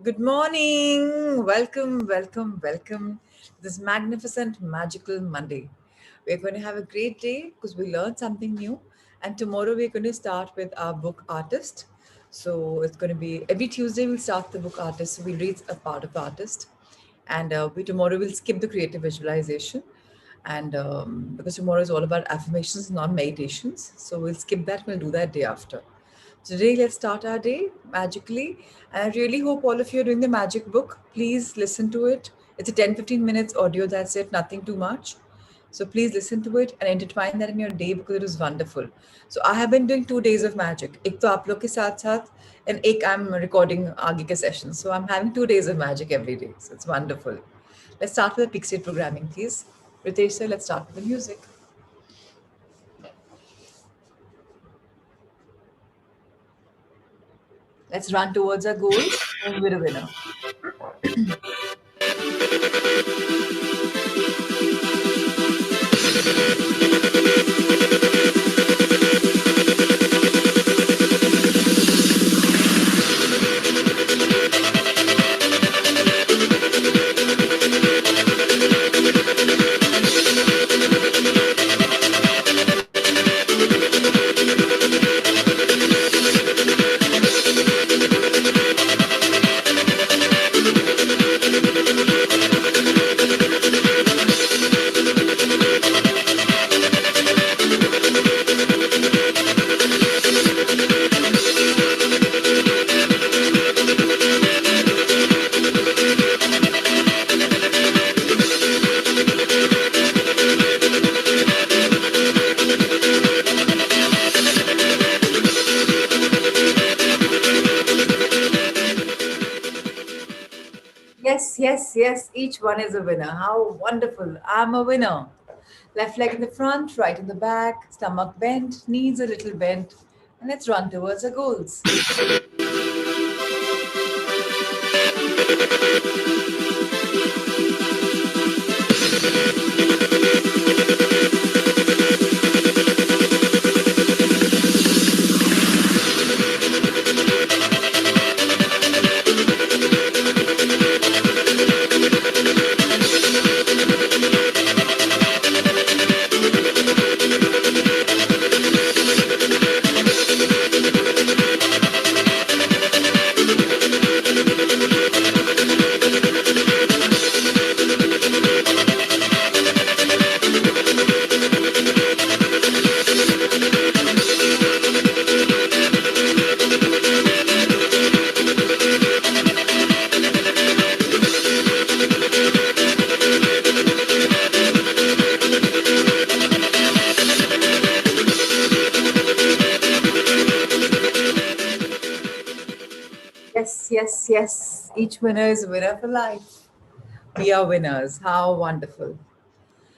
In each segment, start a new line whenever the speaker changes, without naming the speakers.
Good morning. Welcome. This magnificent, magical Monday. We're going to have a great day because we learned something new. And tomorrow we're going to start with our book artist. So it's going to be every Tuesday we'll start the book artist. So we'll read a part of the artist. And we tomorrow we'll skip the creative visualization. And because tomorrow is all about affirmations, not meditations. So we'll skip that. We'll do that day after. Today, let's start our day magically. And I really hope all of you are doing the magic book. Please listen to it. It's a 10-15 minutes audio, that's it, nothing too much. So please listen to it and intertwine that in your day because it is wonderful. So I have been doing 2 days of magic. एक तो आप लोग के साथ साथ and एक I'm recording आगे के sessions. So I'm having 2 days of magic every day. So it's wonderful. Let's start with the Pixie programming, please. Ritesh sir, let's start with the music. Let's run towards our goal and we're a winner. Yes. Each one is a winner. How wonderful. I'm a winner. Left leg in the front, right in the back, stomach bent, knees a little bent. And let's run towards our goals. Yes. Each winner is a winner for life. We are winners. How wonderful.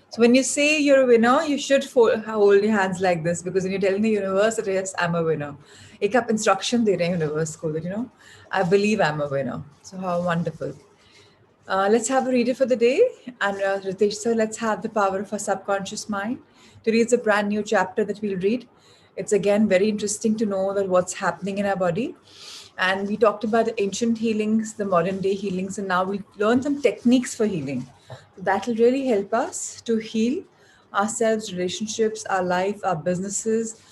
So when you say you're a winner, you should hold your hands like this because when you're telling the universe that yes, I'm a winner. एक आप instruction दे रहे हैं universe को that I believe I'm a winner. So how wonderful. Let's have a reader for the day. And Ritesh sir, let's have the power of our subconscious mind to read a brand new chapter that we'll read. It's again very interesting to know that what's happening in our body. And we talked about the ancient healings, the modern day healings, and now we learn some techniques for healing. So that will really help us to heal ourselves, relationships, our life, our businesses,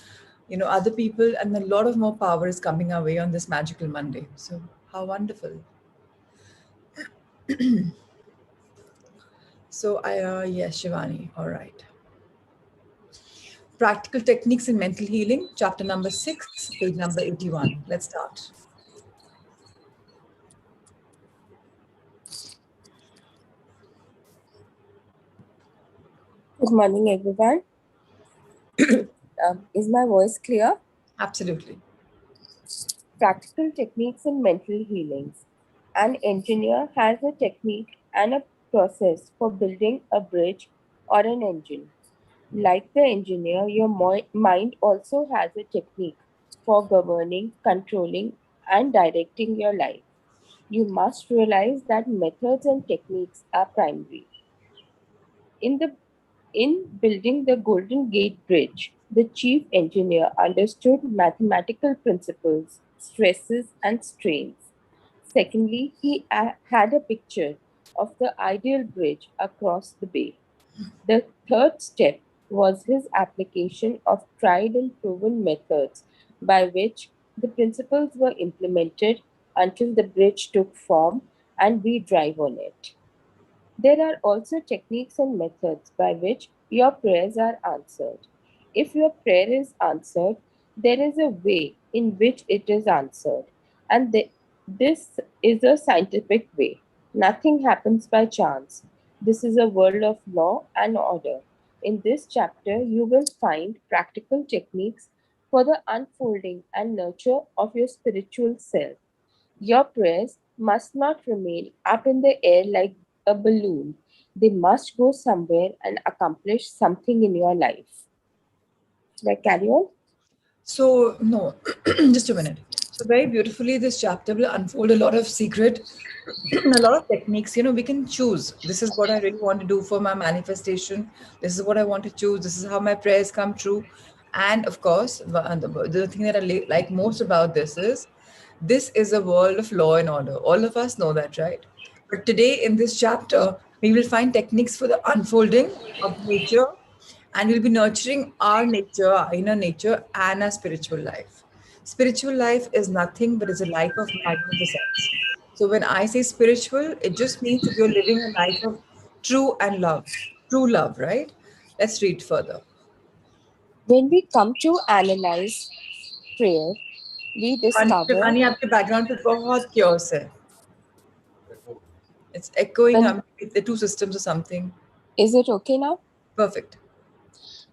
other people, and a lot of more power is coming our way on this magical Monday. So how wonderful. So yes, Shivani. All right. Practical Techniques in Mental Healing, chapter number 6, page number 81. Let's start.
Good morning, everyone. Is my voice clear?
Absolutely.
Practical techniques in mental healings. An engineer has a technique and a process for building a bridge or an engine. Like the engineer, your mind also has a technique for governing, controlling, and directing your life. You must realize that methods and techniques are primary. In the In building the Golden Gate Bridge, the chief engineer understood mathematical principles, stresses, and strains. Secondly, he had a picture of the ideal bridge across the bay. The third step was his application of tried and proven methods by which the principles were implemented until the bridge took form and we drive on it. There are also techniques and methods by which your prayers are answered. If your prayer is answered, there is a way in which it is answered, and this is a scientific way. Nothing happens by chance. This is a world of law and order. In this chapter, you will find practical techniques for the unfolding and nurture of your spiritual self. Your prayers must not remain up in the air like a balloon. They must go somewhere and accomplish something in your life. Should I carry on?
So, no, just a minute. So, very beautifully, this chapter will unfold a lot of secret, a lot of techniques. We can choose. This is what I really want to do for my manifestation. This is what I want to choose. This is how my prayers come true. And of course, the thing that I like most about this is a world of law and order. All of us know that, right? But today, in this chapter, we will find techniques for the unfolding of nature, and we'll be nurturing our nature, our inner nature, and our spiritual life. Spiritual life is nothing but is a life of magnificence. So when I say spiritual, it just means that you're living a life of true love, right? Let's read further.
When we come to analyze prayer, we discover.
Shivani, आपके background पे बहुत chaos है. It's echoing.
When
The two systems or something.
is it okay now?
Perfect.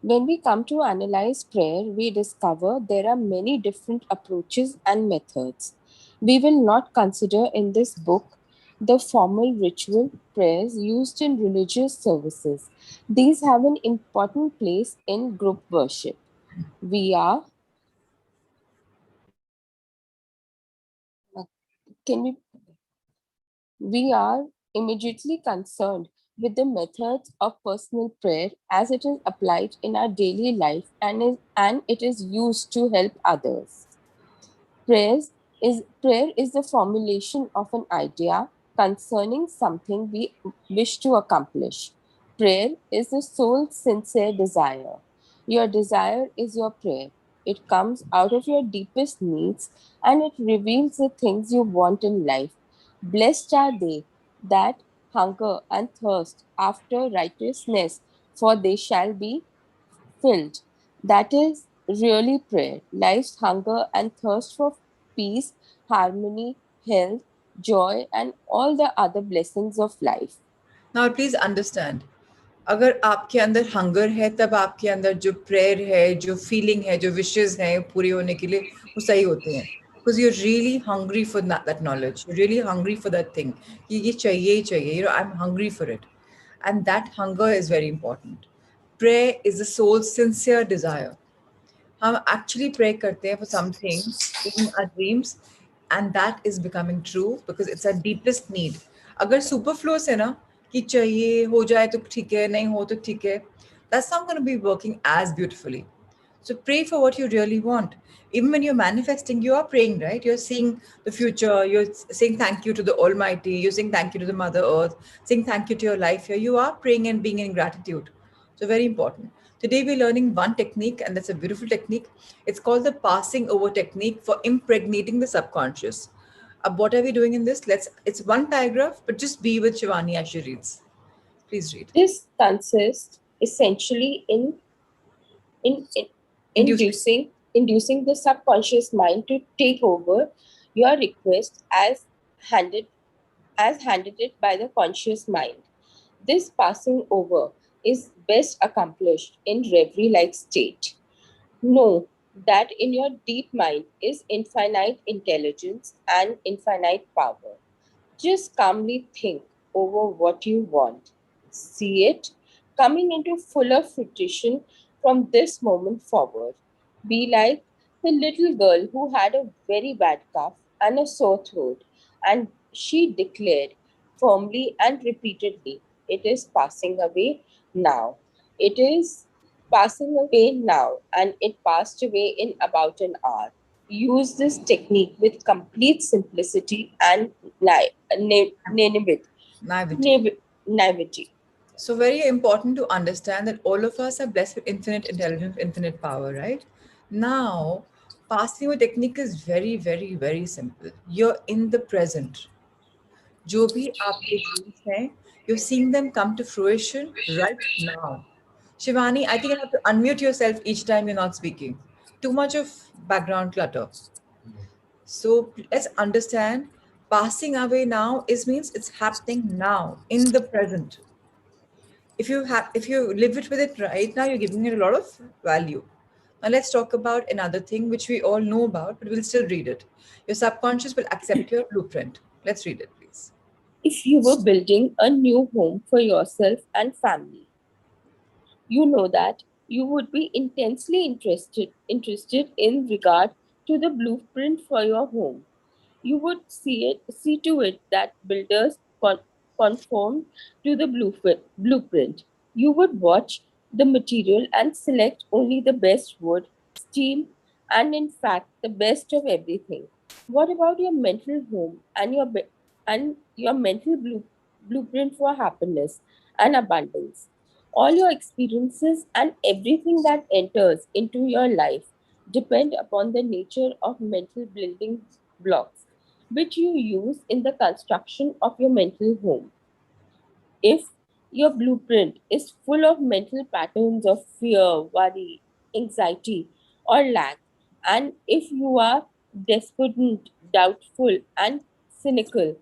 When we come to analyze prayer, we discover there are many different approaches and methods. We will not consider in this book the formal ritual prayers used in religious services. These have an important place in group worship. We are can we are immediately concerned with the methods of personal prayer as it is applied in our daily life and it is used to help others. Prayer is the formulation of an idea concerning something we wish to accomplish. Prayer is the soul's sincere desire. Your desire is your prayer. It comes out of your deepest needs and it reveals the things you want in life. Blessed are they that hunger and thirst after righteousness, for they shall be filled. That is really prayer. Life's hunger and thirst for peace, harmony, health, joy, and all the other blessings of life.
Now please understand, अगर आपके अंदर hunger है तब आपके अंदर जो prayer है, जो फीलिंग है, जो विशेस हैं पूरी होने के लिए वो सही होते हैं. Because you're really hungry for that knowledge. You're really hungry for that thing. ये चाहिए ही चाहिए. I'm hungry for it. And that hunger is very important. Prayer is the soul's sincere desire. हम एक्चुअली प्रे करते हैं for something in our dreams, and that is becoming true because it's a deepest need. अगर superfluous है ना कि चाहिए हो जाए तो ठीक है, नहीं हो तो ठीक है, that's not gonna be working as beautifully. So pray for what you really want. Even when you're manifesting, you are praying, right? You're seeing the future. You're saying thank you to the Almighty. You're saying thank you to the Mother Earth. Saying thank you to your life here. You are praying and being in gratitude. So very important. Today we're learning one technique, and that's a beautiful technique. It's called the passing over technique for impregnating the subconscious. What are we doing in this? It's one paragraph, but just be with Shivani as she reads. Please read.
This consists essentially in
Inducing.
inducing the subconscious mind to take over your request handed handed it by the conscious mind. This passing over is best accomplished in reverie like state. Know that in your deep mind is infinite intelligence and infinite power. Just calmly think over what you want. See it coming into fuller fruition from this moment forward. Be like the little girl who had a very bad cough and a sore throat, and she declared firmly and repeatedly, "It is passing away now. It is passing away now," and it passed away in about an hour. use this technique with complete simplicity and naivety.
Naivety.
Naivety.
So, very important to understand that all of us are blessed with infinite intelligence, infinite power, right? Now, passing a technique is very, very, very simple. You're in the present. जो भी आपके dreams हैं, you're seeing them come to fruition right now. Shivani, I think you have to unmute yourself each time you're not speaking. Too much of background clutter. So let's understand passing away now is means it's happening now in the present. If you live it with it right now, you're giving it a lot of value. Now let's talk about another thing which we all know about, but we'll still read it. Your subconscious will accept your blueprint. Let's read it, please.
If you were building a new home for yourself and family, you know that you would be intensely interested in regard to the blueprint for your home. You would see to it that builders conform to the blueprint. You would watch the material and select only the best wood, steel, and in fact the best of everything. What about your mental home and your mental blueprint for happiness and abundance? All your experiences and everything that enters into your life depend upon the nature of mental building blocks which you use in the construction of your mental home. If your blueprint is full of mental patterns of fear, worry, anxiety, or lack, and if you are despondent, doubtful, and cynical,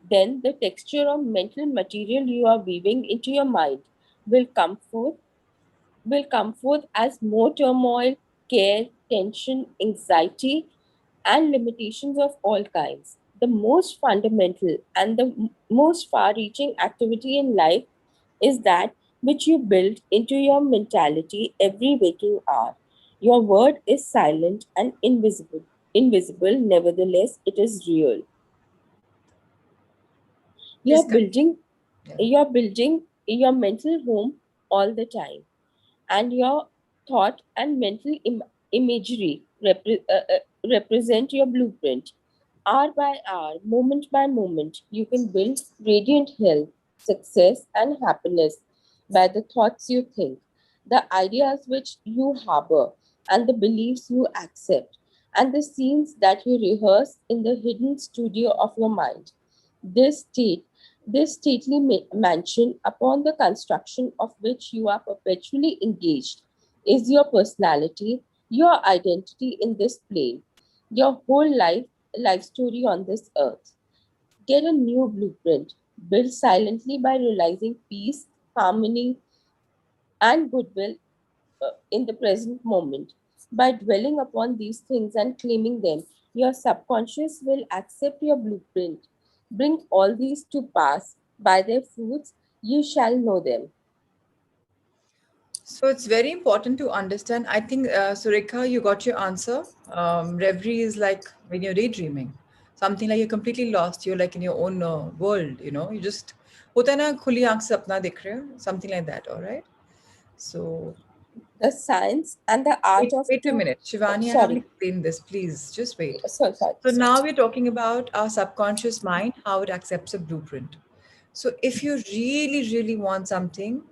then the texture of mental material you are weaving into your mind will come forth as more turmoil, care, tension, anxiety, and limitations of all kinds. The most fundamental and the most far reaching activity in life is that which you build into your mentality every waking hour. Your word is silent and invisible. Invisible, nevertheless, it is real.
Please
You're
continue.
building
Yeah.
you're building your mental home all the time, and your thought and mental imagery represent your blueprint. Hour by hour, moment by moment, you can build radiant health, success, and happiness by the thoughts you think, the ideas which you harbor, and the beliefs you accept, and the scenes that you rehearse in the hidden studio of your mind. This state, this stately mansion, upon the construction of which you are perpetually engaged, is your personality, your identity in this plane, your whole life story on this earth. Get a new blueprint, built silently by realizing peace, harmony, and goodwill in the present moment. By dwelling upon these things and claiming them, your subconscious will accept your blueprint. Bring all these to pass. By their fruits, you shall know them.
So it's very important to understand. I think, Sureka, you got your answer. Reverie is like when you're daydreaming, something like you're completely lost. You're like in your own world, you know. You just होता है ना खुली आंख से अपना देख रहे हो, something like that. All right. So
The science and the art of
wait a
to.
minute,
Oh,
Shivani. I haven't
sorry.
explained this. Please, just wait. So
Sorry.
now we're talking about our subconscious mind, how it accepts a blueprint. So if you really, really want something,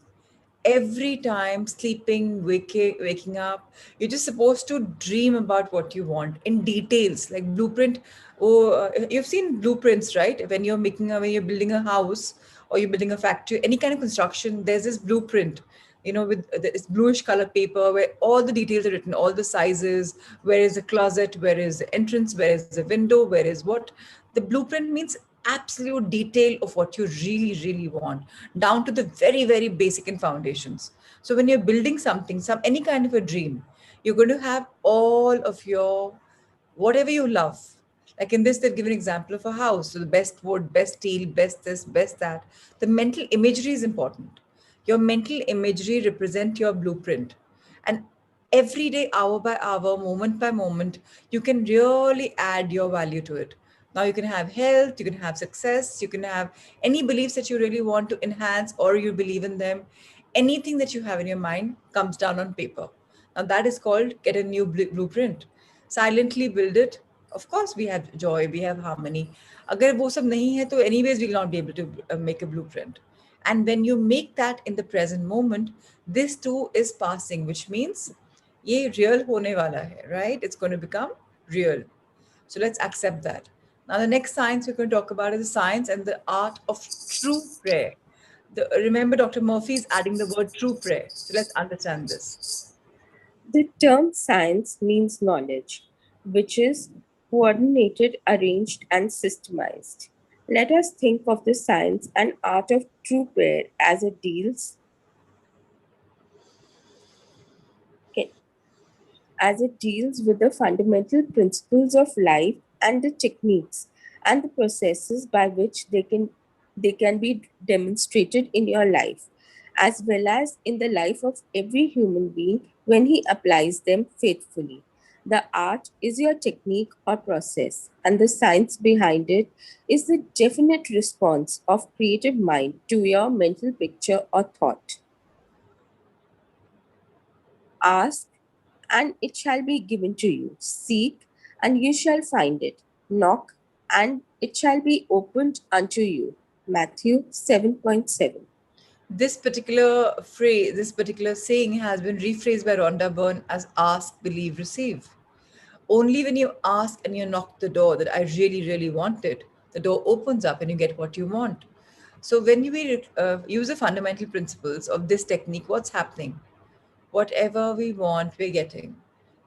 every time sleeping, waking up, you're just supposed to dream about what you want in details, like blueprint. Oh, you've seen blueprints, right? When you're building a house or you're building a factory, any kind of construction, there's this blueprint, you know, with this bluish color paper where all the details are written, all the sizes, where is the closet, where is the entrance, where is the window, where is what. The blueprint means absolute detail of what you really, really want, down to the very, very basic and foundations. So when you're building something, any kind of a dream, you're going to have all of your whatever you love. Like in this, they've given an example of a house. So the best wood, best steel, best this, best that. The mental imagery is important. Your mental imagery represent your blueprint. And every day, hour by hour, moment by moment, you can really add your value to it. Now you can have health, you can have success, you can have any beliefs that you really want to enhance or you believe in them. Anything that you have in your mind comes down on paper. Now that is called get a new blueprint. Silently build it. Of course, we have joy, we have harmony. अगर वो सब नहीं है तो anyways we'll not be able to make a blueprint. And when you make that in the present moment, this too is passing, which means ये real होने वाला है, right? It's going to become real. So let's accept that. Now, the next science we're going to talk about is the science and the art of true prayer. Remember, Dr. Murphy is adding the word true prayer. So let's understand this.
The term science means knowledge, which is coordinated, arranged, and systemized. Let us think of the science and art of true prayer as it deals with the fundamental principles of life and the techniques and the processes by which they can be demonstrated in your life, as well as in the life of every human being when he applies them faithfully. The art is your technique or process, and the science behind it is the definite response of creative mind to your mental picture or thought. Ask, and it shall be given to you. Seek, and you shall find it. Knock, and it shall be opened unto you. Matthew 7:7.
This particular phrase, this particular saying has been rephrased by Rhonda Byrne as ask, believe, receive. Only when you ask and you knock the door that I really, really want it, the door opens up and you get what you want. So when we use the fundamental principles of this technique, what's happening? Whatever we want, we're getting.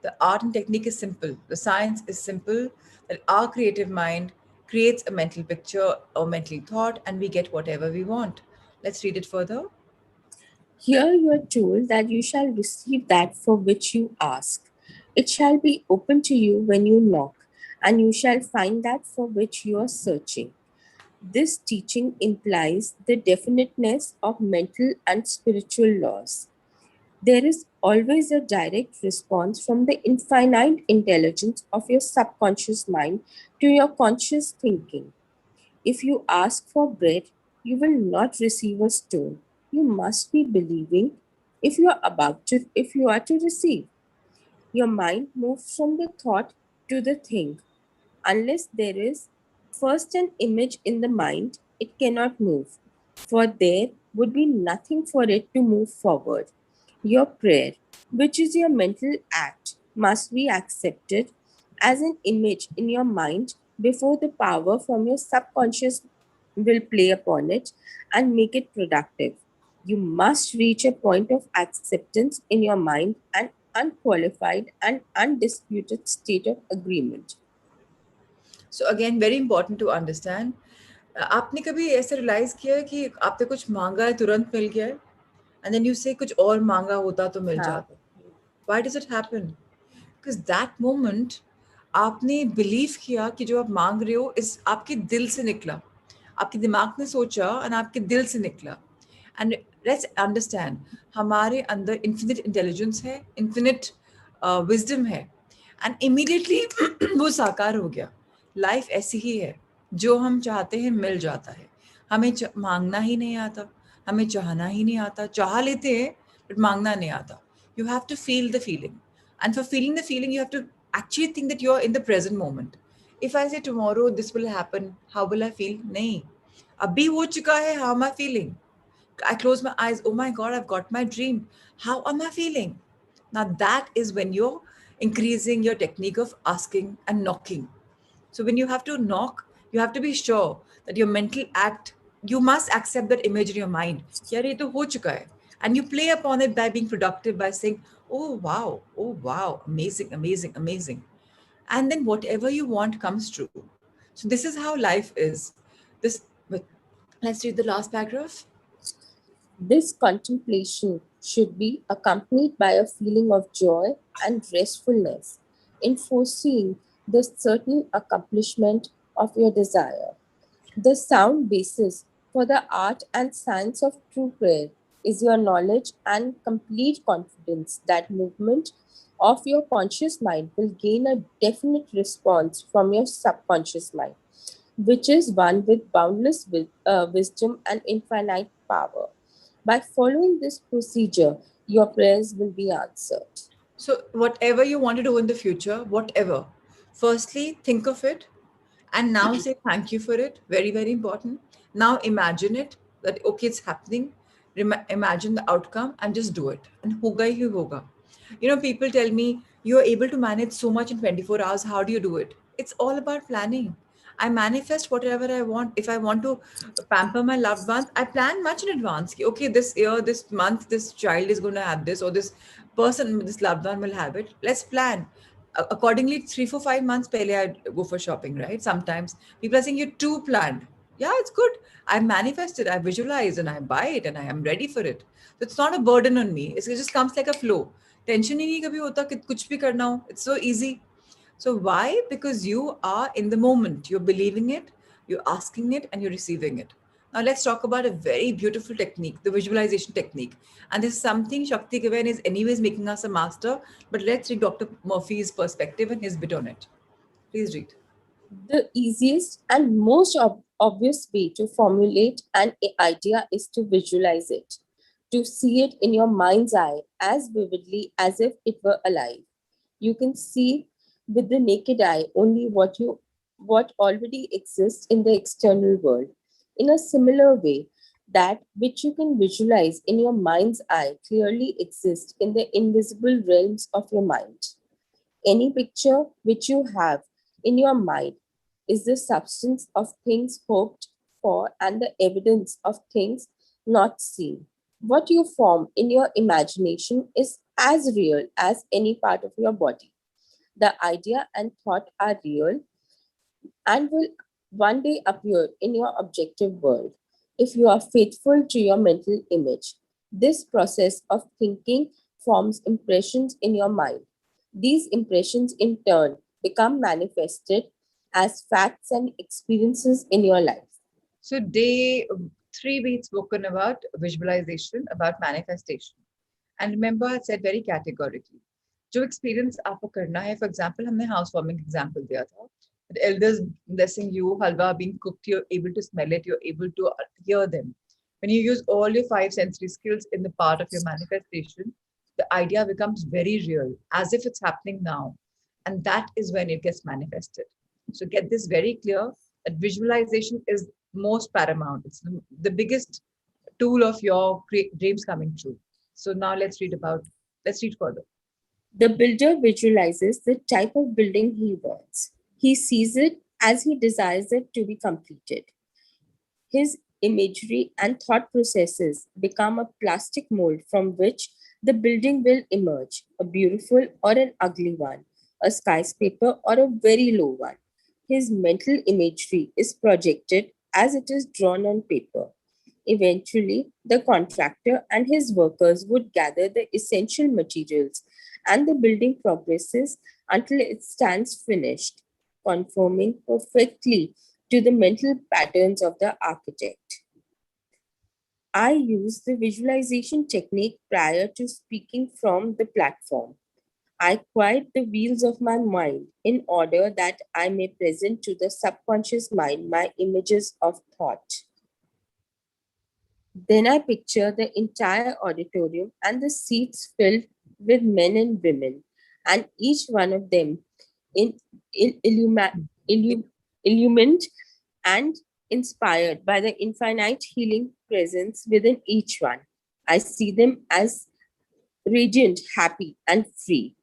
The art and technique is simple. The science is simple that our creative mind creates a mental picture or mental thought and we get whatever we want. Let's read it further.
Here you are told that you shall receive that for which you ask. It shall be open to you when you knock, and you shall find that for which you are searching. This teaching implies the definiteness of mental and spiritual laws. There is always a direct response from the infinite intelligence of your subconscious mind to your conscious thinking. If you ask for bread, you will not receive a stone. You must be believing if you are to receive. Your mind moves from the thought to the thing. Unless there is first an image in the mind, it cannot move, for there would be nothing for it to move forward. Your prayer, which is your mental act, must be accepted as an image in your mind before the power from your subconscious will play upon it and make it productive. You must reach a point of acceptance in your mind, an unqualified and undisputed state of agreement.
So again very important to understand. आपने कभी ऐसे realise किया है कि आपने कुछ मांगा है तुरंत मिल गया है एंड देन यू से कुछ और मांगा होता तो मिल
हाँ.
जाता. Why does it happen? Because that moment आपने बिलीव किया कि जो आप मांग रहे हो इस आपके दिल से निकला, आपके दिमाग ने सोचा और आपके दिल से निकला. एंड लेट्स अंडरस्टैंड, हमारे अंदर इन्फिनिट इंटेलिजेंस है, इन्फिनिट विजडम है एंड इमीडिएटली वो साकार हो गया. लाइफ ऐसी ही है, जो हम चाहते हैं मिल जाता है. हमें मांगना ही नहीं आता, हमें चाहना ही नहीं आता. चाह लेते हैं बट मांगना नहीं आता. You have to feel the feeling. And for feeling the feeling, you have to actually think that you're in the present moment. If I say tomorrow this will happen, how will I feel? नहीं. अभी हो चुका है, how am I feeling? I close my eyes, oh my God, I've got my dream. How am I feeling? Now that is when you're increasing your technique of asking and knocking. So when you have to knock, you have to be sure that your mental act, you must accept that image in your mind. यार ये तो हो चुका है. And you play upon it by being productive by saying, oh wow, amazing, amazing, amazing. And then whatever you want comes true. So this is how life is. This, but let's read the last paragraph.
This contemplation should be accompanied by a feeling of joy and restfulness in foreseeing the certain accomplishment of your desire. The sound basis for the art and science of true prayer is your knowledge and complete confidence that movement of your conscious mind will gain a definite response from your subconscious mind, which is one with boundless wisdom and infinite power. By following this procedure, your prayers will be answered.
So, whatever you want to do in the future, whatever, firstly, think of it and now say thank you for it. Very, very important. Now, imagine it that, okay, it's happening. Imagine the outcome and just do it. And hoga hi hoga. People tell me you're able to manage so much in 24 hours. How do you do it? It's all about planning. I manifest whatever I want. If I want to pamper my loved ones, I plan much in advance. Okay, this year, this month, this child is going to have this, or this person, this loved one will have it. Let's plan. Accordingly, 3, 4, 5 months pehle I go for shopping, right? Sometimes people are saying you're too planned. Yeah, it's good. I manifest it, I visualize and I buy it and I am ready for it. So it's not a burden on me. It just comes like a flow. Tension ही नहीं कभी होता कि कुछ भी करना हो. It's so easy. So why? Because you are in the moment. You're believing it, you're asking it, and you're receiving it. Now let's talk about a very beautiful technique, the visualization technique. And this is something Shakti Kavan is anyways making us a master. But let's read Dr. Murphy's perspective and his bit on it. Please read.
The easiest and most obvious way to formulate an idea is to visualize it, to see it in your mind's eye as vividly as if it were alive. You can see with the naked eye only what already exists in the external world. In a similar way, that which you can visualize in your mind's eye clearly exists in the invisible realms of your mind. Any picture which you have in your mind is the substance of things hoped for and the evidence of things not seen. What you form in your imagination is as real as any part of your body. The idea and thought are real and will one day appear in your objective world if you are faithful to your mental image. This process of thinking forms impressions in your mind. These impressions, in turn, become manifested as facts and experiences in your life.
So day three, we've spoken about visualization, about manifestation. And remember, I said very categorically, जो experience आपको करना है, for example, हमने house warming example दिया था. The elders blessing you, halwa being cooked, you're able to smell it, you're able to hear them. When you use all your five sensory skills in the part of your manifestation, the idea becomes very real, as if it's happening now. And that is when it gets manifested. So get this very clear that visualization is most paramount. It's the biggest tool of your dreams coming true. So now let's read further.
The builder visualizes the type of building he wants. He sees it as he desires it to be completed. His imagery and thought processes become a plastic mold from which the building will emerge, a beautiful or an ugly one, a skyscraper or a very low one. His mental imagery is projected as it is drawn on paper. Eventually, the contractor and his workers would gather the essential materials, and the building progresses until it stands finished, conforming perfectly to the mental patterns of the architect. I use the visualization technique prior to speaking from the platform. I quiet the wheels of my mind in order that I may present to the subconscious mind my images of thought. Then I picture the entire auditorium and the seats filled with men and women, and each one of them in, illu- illumined and inspired by the infinite healing presence within each one. I see them as radiant, happy, and free.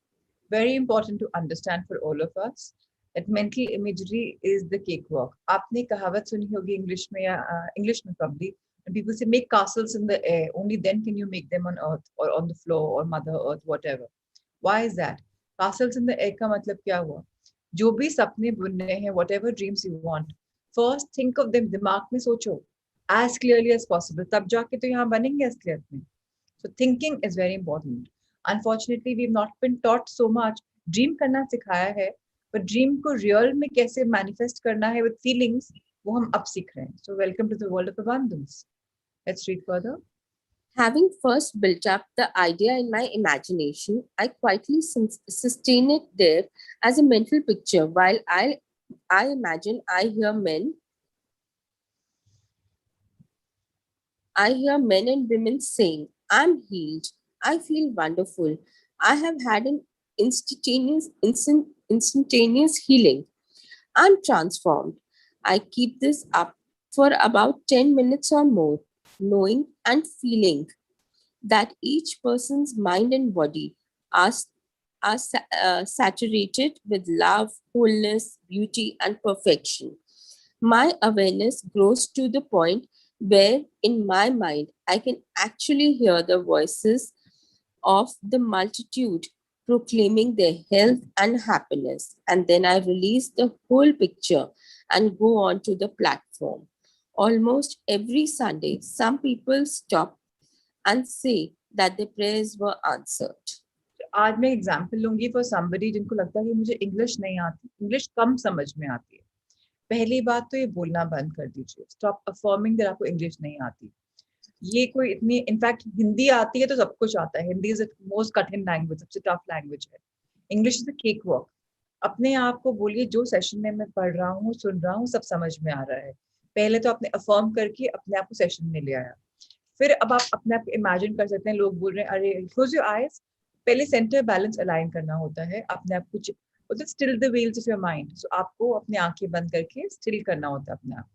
Very important to understand for all of us that mental imagery is the cakewalk. आपने कहावत सुनी होगी English में या English में probably. And people say make castles in the air. Only then can you make them on earth or on the floor or mother earth, whatever. Why is that? Castles in the air का मतलब क्या हुआ? जो भी सपने बुनने हैं, whatever dreams you want, first think of them. दिमाग में सोचो as clearly as possible. तब जाके तो यहाँ बनेंगे असलियत में. So thinking is very important. Unfortunately, we've not been taught so much. Dream करना सिखाया है, but dream को real में कैसे manifest करना है with feelings, वो हम अब सीख रहे हैं. So welcome to the world of abundance. Let's read further.
Having first built up the idea in my imagination, I quietly sustain it there as a mental picture while I imagine I hear men and women saying, I'm healed, I feel wonderful, I have had an instantaneous healing. I'm transformed. I keep this up for about 10 minutes or more, knowing and feeling that each person's mind and body are, saturated with love, wholeness, beauty, and perfection. My awareness grows to the point where, in my mind, I can actually hear the voices of the multitude proclaiming their health and happiness. And then I release the whole picture and go on to the platform. Almost every Sunday, some people stop and say that their prayers were answered.
आज मैं example लूंगी for somebody जिनको लगता है कि मुझे English नहीं आती, इंग्लिश कम समझ में आती है। पहली बात तो ये बोलना बंद कर दीजिए, स्टॉप अफर्मिंग दैट आपको इंग्लिश नहीं आती। ये कोई इतनी, इनफैक्ट हिंदी आती है तो सब कुछ आता है। हिंदी इज द मोस्ट कठिन लैंग्वेज, सबसे टफ लैंग्वेज है। English is the cake walk. अपने आप को बोलिए जो सेशन में मैं पढ़ रहा हूँ, सुन रहा हूँ, सब समझ में आ रहा है। पहले तो आपने अफर्म करके अपने आप को सेशन में ले आया। फिर अब आप अपने आप को इमेजिन कर सकते हैं, लोग बोल रहे हैं अरे क्लोज योर आईज। पहले सेंटर बैलेंस अलाइन करना होता है अपने आप को, still the wheels of your mind. So आपको अपनी आंखें बंद करके स्टिल करना होता है अपने आप।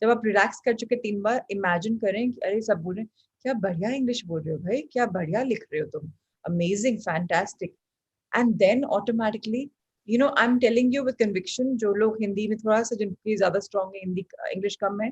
जब आप रिलैक्स कर चुके 3 बार, इमेजिन करें कि अरे सब बोल रहे हैं क्या बढ़िया इंग्लिश बोल रहे हो भाई, क्या बढ़िया लिख रहे हो तुम, amazing, fantastic. And then automatically, I am telling you with conviction, जो लोग हिंदी में थोड़ा सा, जिनकी ज्यादा स्ट्रॉन्ग है हिंदी, इंग्लिश कम है,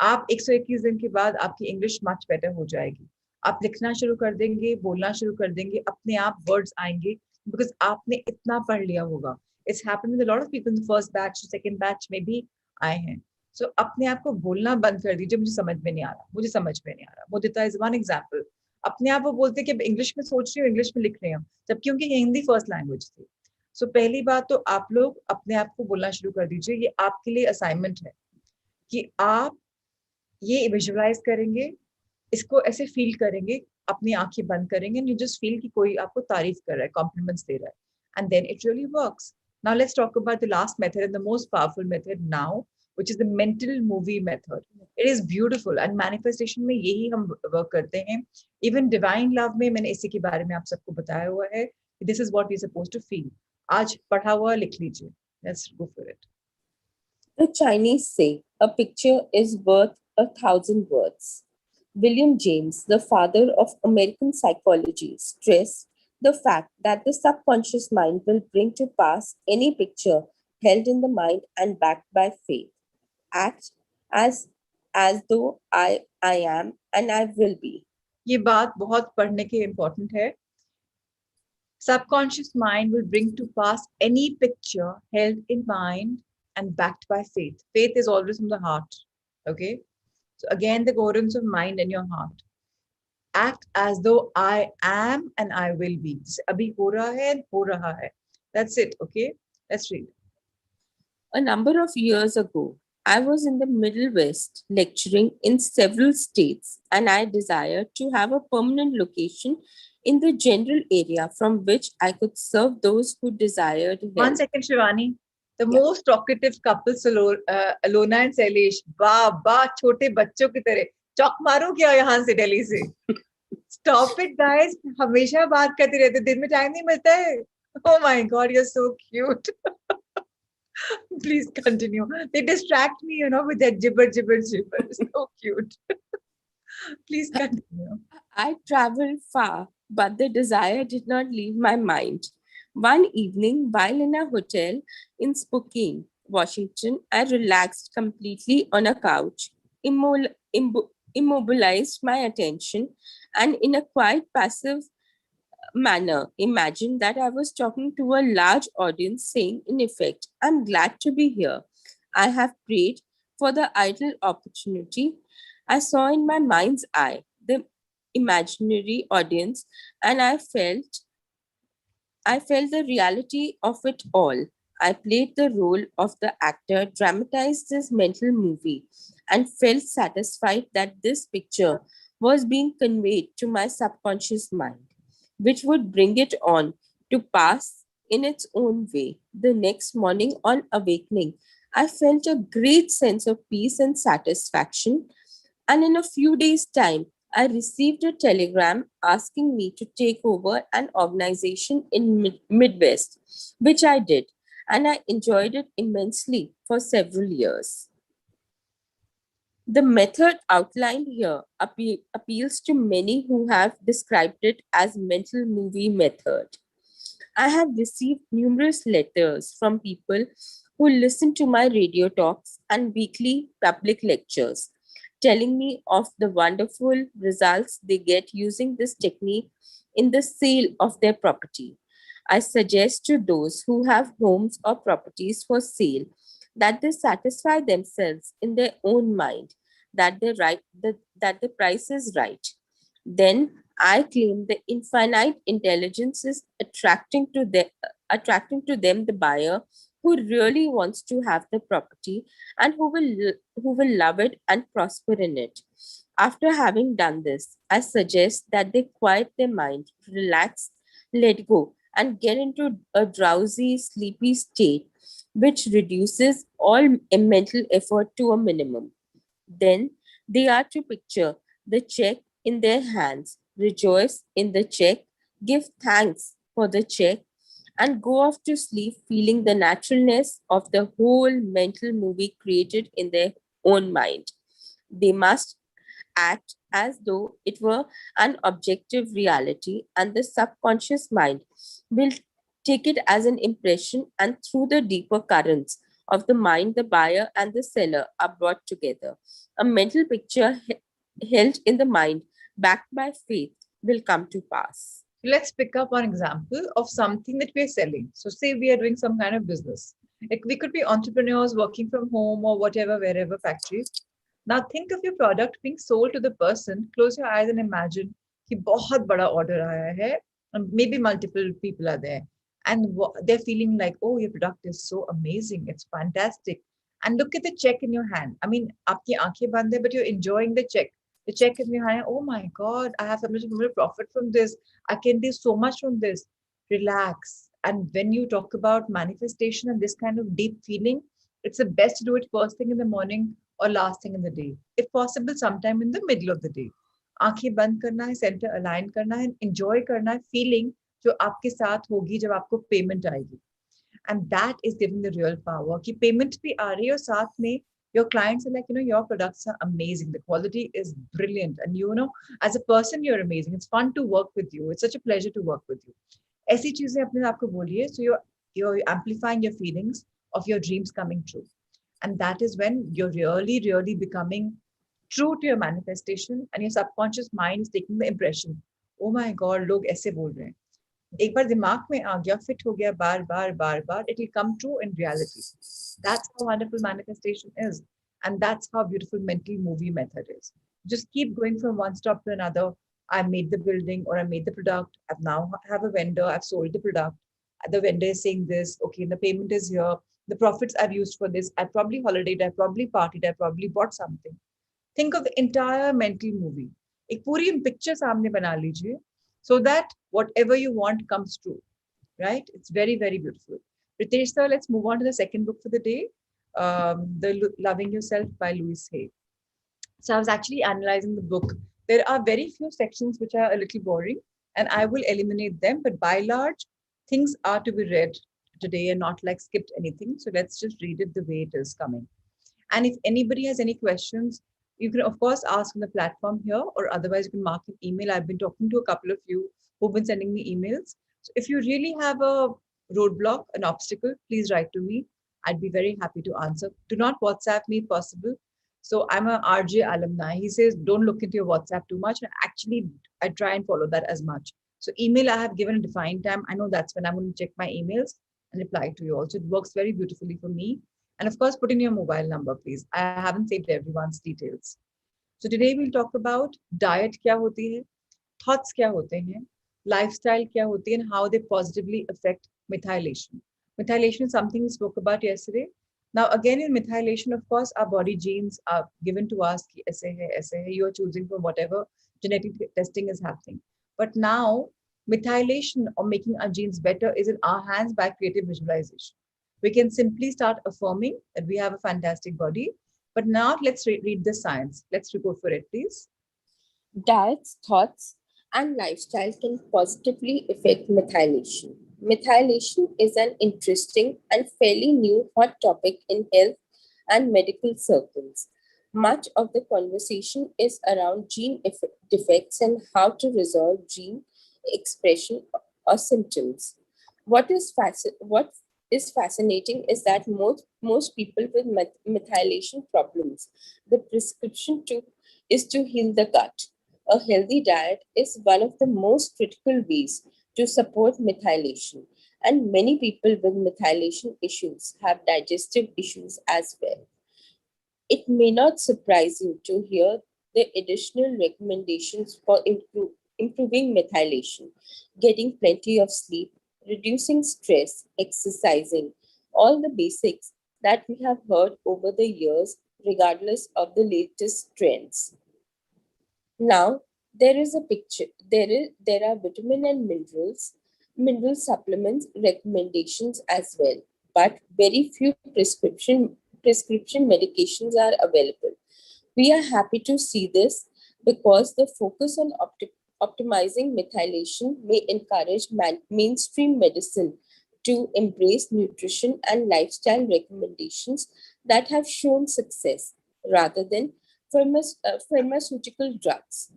आप 121 दिन के बाद आपकी इंग्लिश मच बेटर हो जाएगी। आप लिखना शुरू कर देंगे, बोलना शुरू कर देंगे, अपने आप वर्ड्स आएंगे, बिकॉज आपने इतना पढ़ लिया होगा। It's happened with a lot of people in first batch, second batch में भी आए हैं। सो अपने आप को बोलना बंद कर दीजिए, मुझे समझ में नहीं आ रहा, मुझे समझ में नहीं आ रहा। मुदिता इज वन एग्जाम्पल। अपने आप वो बोलते कि इंग्लिश में सोच रही हूँ, इंग्लिश में लिख रही हूँ, जबकि उनकी हिंदी फर्स्ट लैंग्वेज थी। सो पहली बात तो आप लोग अपने आप को बोलना शुरू कर दीजिए। ये आपके लिए असाइनमेंट है कि आप ये विजुअलाइज करेंगे, इसको ऐसे फील करेंगे, अपनी आंखें बंद करेंगे, यू जस्ट फील कि कोई आपको तारीफ कर रहा है, कॉम्प्लीमेंट्स दे रहा है, and then it really works. Now let's talk about the last method and the most powerful method now, which is the mental movie method. It is beautiful and manifestation में यही हम वर्क करते हैं। Even divine love में मैंने इसी के बारे में आप सबको बताया हुआ है। This is what we are supposed to feel. आज पढ़ा हुआ लिख लीजिए। Let's go for it.
The Chinese say a picture is worth 1,000 words. William James, the father of American psychology, stressed the fact that the subconscious mind will bring to pass any picture held in the mind and backed by faith. Act as though I am and I will be.
ये बात बहुत पढ़ने के important है। Subconscious mind will bring to pass any picture held in mind and backed by faith. Faith is always from the heart. Okay. So again, the coherence of mind and your heart. Act as though I am and I will be. Abhi ho raha hai and ho raha hai. That's it. Okay. Let's read.
A number of years ago, I was in the Middle West lecturing in several states, and I desired to have a permanent location in the general area from which I could serve those who desired help.
1 second, Shivani. The most talkative couples, Alona and Sailesh. Ba, छोटे बच्चों की तरह चौक मारो क्या यहाँ से दिल्ली से? Stop it, guys. हमेशा बात करते रहते, दिन में टाइम नहीं मिलता है। Oh my God, you're so cute. Please continue. They distract me, with that gibber. So cute. Please continue.
I traveled far, but the desire did not leave my mind. One evening, while in a hotel in Spokane, Washington, I relaxed completely on a couch, immobilized my attention, and in a quite passive manner, imagined that I was talking to a large audience, saying, in effect, I'm glad to be here. I have prayed for the ideal opportunity. I saw in my mind's eye the imaginary audience, and I felt the reality of it all. I played the role of the actor, dramatized this mental movie, and felt satisfied that this picture was being conveyed to my subconscious mind, which would bring it on to pass in its own way. The next morning, on awakening, I felt a great sense of peace and satisfaction, and in a few days' time, I received a telegram asking me to take over an organization in Midwest, which I did, and I enjoyed it immensely for several years. The method outlined here appeals to many who have described it as mental movie method. I have received numerous letters from people who listen to my radio talks and weekly public lectures, telling me of the wonderful results they get using this technique in the sale of their property. I suggest to those who have homes or properties for sale that they satisfy themselves in their own mind that the price is right. Then I claim the infinite intelligence is attracting to them the buyer who really wants to have the property and who will love it and prosper in it. After having done this, I suggest that they quiet their mind, relax, let go, and get into a drowsy, sleepy state, which reduces all mental effort to a minimum. Then they are to picture the check in their hands, rejoice in the check, give thanks for the check, and go off to sleep feeling the naturalness of the whole mental movie created in their own mind. They must act as though it were an objective reality, and the subconscious mind will take it as an impression, and through the deeper currents of the mind, the buyer and the seller are brought together. A mental picture held in the mind, backed by faith, will come to pass.
Let's pick up one example of something that we're selling. So, say we are doing some kind of business. Like we could be entrepreneurs working from home or whatever, wherever factories. Now, think of your product being sold to the person. Close your eyes and imagine कि बहुत बड़ा order आया है, and maybe multiple people are there, and they're feeling like, oh, your product is so amazing, it's fantastic. And look at the check in your hand. I mean, आपकी आंखें बंद है, but you're enjoying the check. The check in your hand. Oh my God, I have so much profit from this. I can do so much from this. Relax. And when you talk about manifestation and this kind of deep feeling, it's the best to do it first thing in the morning or last thing in the day. If possible, sometime in the middle of the day. आंखें बंद करना है, centre align करना है, enjoy करना है feeling जो आपके साथ होगी जब आपको पेमेंट आएगी. And that is giving the real power कि पेमेंट भी आ रही है और साथ में your clients are like, your products are amazing, the quality is brilliant, and as a person you're amazing, it's fun to work with you, it's such a pleasure to work with you. ऐसी चीजें अपने आप को बोलिए, so you're amplifying your feelings of your dreams coming true. And that is when you're really really becoming true to your manifestation, and your subconscious mind is taking the impression, oh my god, लोग ऐसे बोल रहे हैं. एक बार दिमाग में आ गया, fit हो गया, बार बार बार बार, it will come true in reality. That's how wonderful manifestation is, and that's how beautiful mental movie method is. Just keep going from one stop to another. I made the building, or I made the product, I've now have a vendor, I've sold the product, the vendor is saying this, okay, the payment is here, the profits I've used for this, I probably holidayed, I probably partied, I probably bought something. Think of the entire mental movie. एक पूरी picture सामने बना लीजिए, so that whatever you want comes true, right? It's very, very beautiful. Ritesh sir, let's move on to the second book for the day, Loving Yourself by Louise Hay. So I was actually analyzing the book. There are very few sections which are a little boring, and I will eliminate them. But by large, things are to be read today and not like skipped anything. So let's just read it the way it is coming. And if anybody has any questions, you can, of course, ask on the platform here, or otherwise, you can mark an email. I've been talking to a couple of you who've been sending me emails. So if you really have a roadblock, an obstacle, please write to me. I'd be very happy to answer. Do not WhatsApp me, possible. So I'm a RJ alumni. He says, don't look into your WhatsApp too much. And actually, I try and follow that as much. So email, I have given a defined time. I know that's when I'm going to check my emails and reply to you also. It works very beautifully for me. And of course, put in your mobile number, please. I haven't saved everyone's details. So today we'll talk about diet क्या होती है, thoughts क्या होते हैं, lifestyle क्या होती है, and how they positively affect methylation. Methylation is something we spoke about yesterday. Now again in methylation, of course, our body genes are given to us. कि ऐसे है. You are choosing from whatever genetic testing is happening. But now methylation, or making our genes better, is in our hands by creative visualization. We can simply start affirming that we have a fantastic body. But now let's read the science. Let's report for it, please.
Diets, thoughts, and lifestyle can positively affect methylation. Methylation is an interesting and fairly new hot topic in health and medical circles. Much of the conversation is around defects and how to resolve gene expression or symptoms. What is fascinating is that most people with methylation problems, the prescription is to heal the gut. A healthy diet is one of the most critical ways to support methylation, and many people with methylation issues have digestive issues as well. It may not surprise you to hear the additional recommendations for improving methylation: getting plenty of sleep, reducing stress, exercising, all the basics that we have heard over the years, regardless of the latest trends. Now there is a picture. There are vitamin and mineral supplements recommendations as well, but very few prescription medications are available. We are happy to see this because the focus on optimizing methylation may encourage mainstream medicine to embrace nutrition and lifestyle recommendations that have shown success rather than pharmaceutical drugs.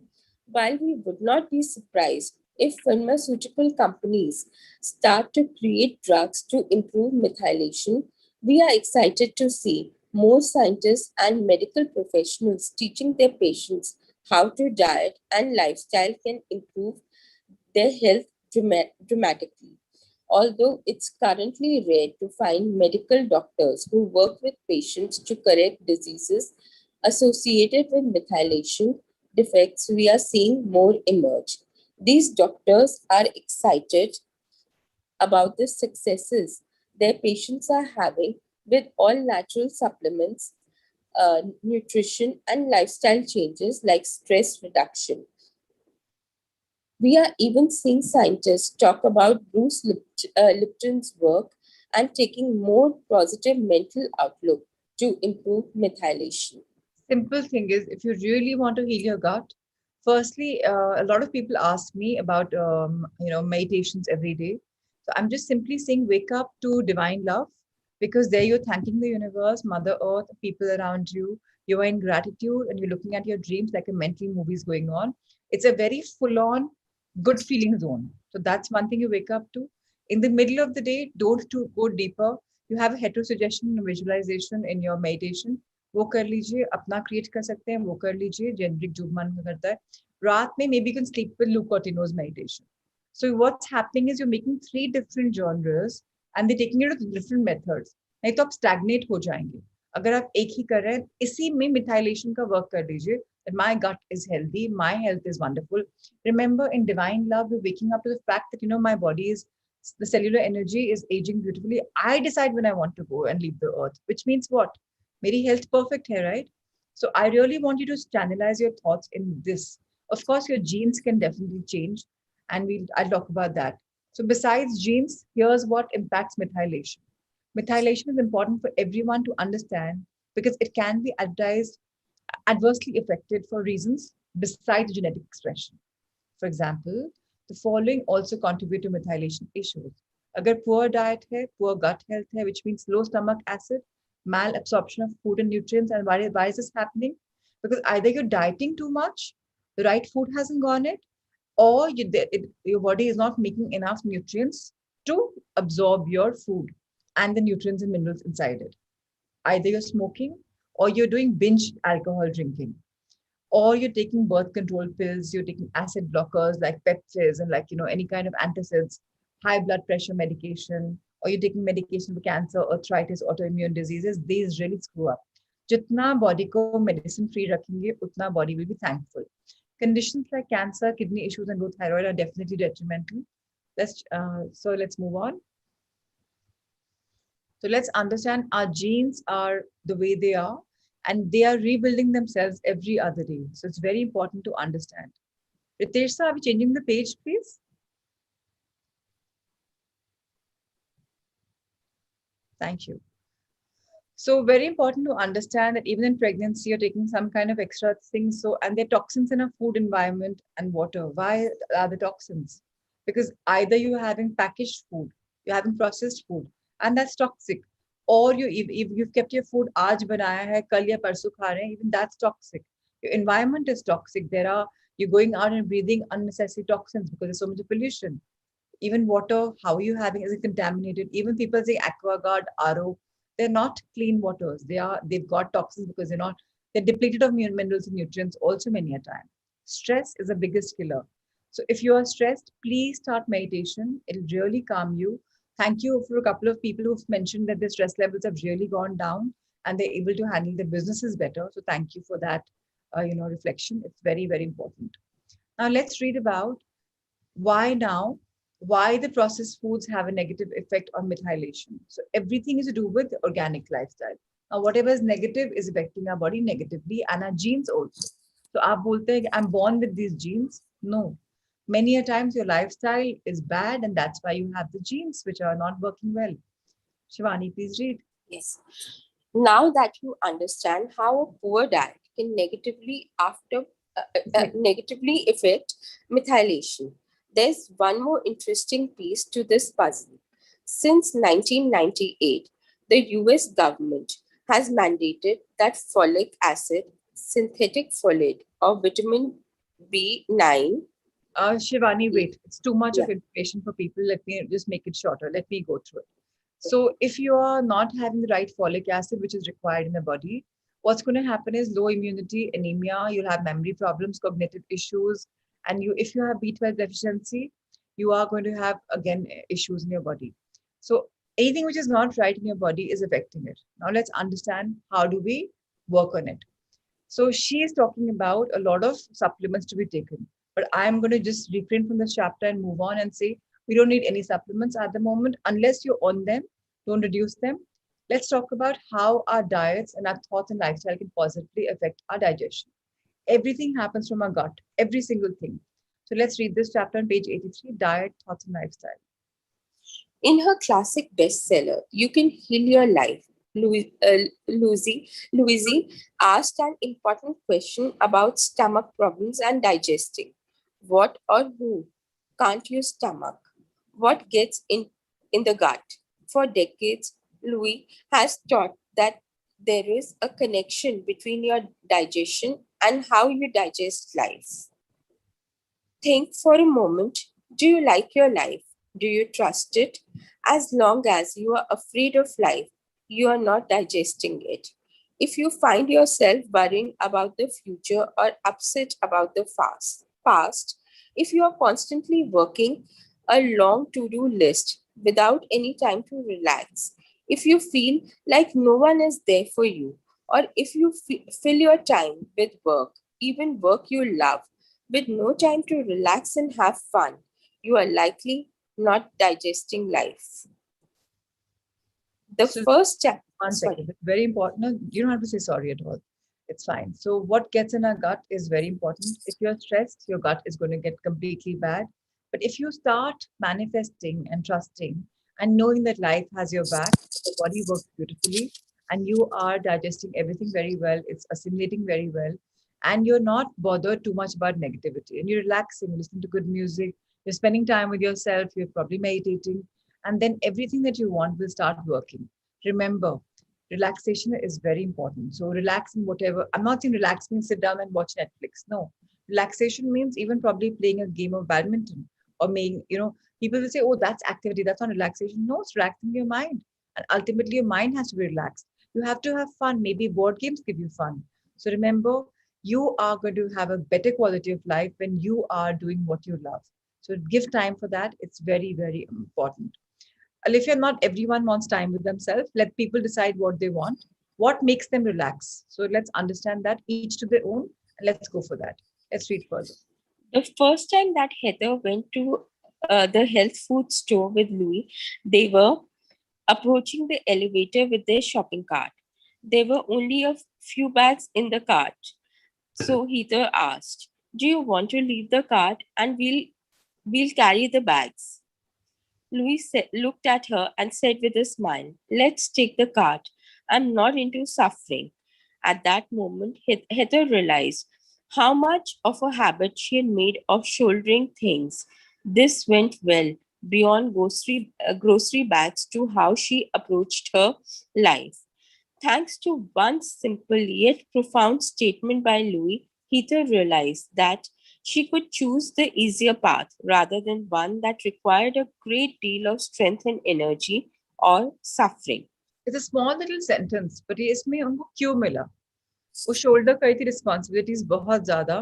While we would not be surprised if pharmaceutical companies start to create drugs to improve methylation, we are excited to see more scientists and medical professionals teaching their patients how to diet and lifestyle can improve their health dramatically. Although it's currently rare to find medical doctors who work with patients to correct diseases associated with methylation defects, we are seeing more emerge. These doctors are excited about the successes their patients are having with all natural supplements, nutrition, and lifestyle changes like stress reduction. We are even seeing scientists talk about Lipton's work and taking more positive mental outlook to improve methylation.
Simple thing is, if you really want to heal your gut, firstly, a lot of people ask me about meditations every day. So I'm just simply saying, wake up to divine love, because there you're thanking the universe, Mother Earth, people around you. You are in gratitude and you're looking at your dreams like a mental movie is going on. It's a very full-on good feeling zone. So that's one thing you wake up to. In the middle of the day, don't to go deeper. You have a hetero suggestion and visualization in your meditation. वो कर लीजिए, अपना create कर सकते हैं, वो कर लीजिए, जेनरिक जो मन में करता है. रात में maybe you can sleep with Luke Cortino's meditation. So what's happening is you're making three different genres and they're taking it with different methods. नहीं तो आप stagnate हो जाएंगे. अगर आप एक ही कर रहे हैं, इसी में methylation का work कर लीजिए. That my gut is healthy, my health is wonderful. Remember, in divine love, you're waking up to the fact that my body is, the cellular energy is aging beautifully. I decide when I want to go and leave the earth, which means what? मेरी health perfect है, right? So I really want you to channelize your thoughts in this. Of course, your genes can definitely change, and I'll talk about that. So besides genes, here's what impacts methylation. Methylation is important for everyone to understand because it can be adversely affected for reasons besides genetic expression. For example, the following also contribute to methylation issues. अगर poor diet है, poor gut health है, which means low stomach acid, malabsorption of food and nutrients. And why is this happening? Because either you're dieting too much, the right food hasn't gone in, or your body is not making enough nutrients to absorb your food and the nutrients and minerals inside it. Either you're smoking or you're doing binge alcohol drinking, or you're taking birth control pills, you're taking acid blockers like peptides and any kind of antacids, high blood pressure medication, or you're taking medication for cancer, arthritis, autoimmune diseases. These really screw up. जितना body को medicine free रखेंगे, उतना body will be thankful. Conditions like cancer, kidney issues, and low thyroid are definitely detrimental. Let's move on. So let's understand our genes are the way they are and they are rebuilding themselves every other day. So it's very important to understand. Ritesh sir, are we changing the page, please? Thank you. So very important to understand that even in pregnancy, you're taking some kind of extra things. So, and there are toxins in our food environment and water. Why are the toxins? Because either you're having packaged food, you're having processed food, and that's toxic. Or if you've kept your food आज बनाया है कल या परसों खा रहे हैं, even that's toxic. Your environment is toxic. You're going out and breathing unnecessary toxins because there's so much pollution. Even water, how are you having, is it contaminated? Even people say aquaguard, RO, they're not clean waters. They've got toxins because they're depleted of minerals and nutrients also many a time. Stress is the biggest killer. So if you are stressed, please start meditation. It'll really calm you. Thank you for a couple of people who've mentioned that their stress levels have really gone down and they're able to handle their businesses better. So thank you for that, reflection. It's very, very important. Now let's read about why now why the processed foods have a negative effect on methylation. So everything is to do with organic lifestyle. Now whatever is negative is affecting our body negatively and our genes also. So आप बोलते हैं I'm born with these genes. No, many a times your lifestyle is bad and that's why you have the genes which are not working well. Shivani, please read.
Yes. Now that you understand how a poor diet can negatively affect methylation, there's one more interesting piece to this puzzle. Since 1998, the US government has mandated that folic acid, synthetic folate, or vitamin B9.
Shivani, wait, it's too much
Yeah.
of information for people. Let me just make it shorter. Let me go through it. So, if you are not having the right folic acid, which is required in the body, what's going to happen is low immunity, anemia, you'll have memory problems, cognitive issues, and if you have B12 deficiency, you are going to have again issues in your body. So, anything which is not right in your body is affecting it. Now, let's understand how do we work on it. So she is talking about a lot of supplements to be taken. But I'm going to just refrain from this chapter and move on and say we don't need any supplements at the moment unless you're on them. Don't reduce them. Let's talk about how our diets and our thoughts and lifestyle can positively affect our digestion. Everything happens from our gut, every single thing. So let's read this chapter on page 83, Diet, Thoughts, and Lifestyle.
In her classic bestseller, You Can Heal Your Life, Louise asked an important question about stomach problems and digesting. What or who can't use stomach? What gets in the gut? For decades, Louis has taught that there is a connection between your digestion and how you digest life. Think for a moment. Do you like your life? Do you trust it? As long as you are afraid of life, you are not digesting it. If you find yourself worrying about the future or upset about the past, if you are constantly working a long to do list without any time to relax, if you feel like no one is there for you, or if you fill your time with work, even work you love, with no time to relax and have fun, you are likely not digesting life. The
So
first chapter,
one second,
sorry.
it's very important. No, you don't have to say sorry at all. It's fine. So what gets in our gut is very important. If you're stressed, your gut is going to get completely bad. But if you start manifesting and trusting and knowing that life has your back, the body works beautifully and you are digesting everything very well, it's assimilating very well, and you're not bothered too much about negativity and you're relaxing, you're listening to good music, you're spending time with yourself, you're probably meditating, and then everything that you want will start working. Remember, relaxation is very important. So relax in whatever. I'm not saying relax means sit down and watch Netflix. No, relaxation means even probably playing a game of badminton or making. People will say, "Oh, that's activity. That's not relaxation." No, it's relaxing your mind, and ultimately your mind has to be relaxed. You have to have fun. Maybe board games give you fun. So remember, you are going to have a better quality of life when you are doing what you love. So give time for that. It's very, very important. Alifia, not everyone wants time with themselves. Let people decide what they want, what makes them relax. So let's understand that each to their own, and let's go for that. Let's read further.
The first time that Heather went to the health food store with Louis, they were approaching the elevator with their shopping cart. There were only a few bags in the cart. So Heather asked, "Do you want to leave the cart and we'll carry the bags?" Louis looked at her and said with a smile, "Let's take the cart. I'm not into suffering. At that moment, Heather realized how much of a habit she had made of shouldering things. This went well beyond grocery bags to how she approached her life. Thanks to one simple yet profound statement by Louis, Heather realized that she could choose the easier path rather than one that required a great deal of strength and energy or suffering.
It's a small little sentence, but ये इसमें उनको क्यों मिला? वो shoulder करी थी responsibilities बहुत ज्यादा,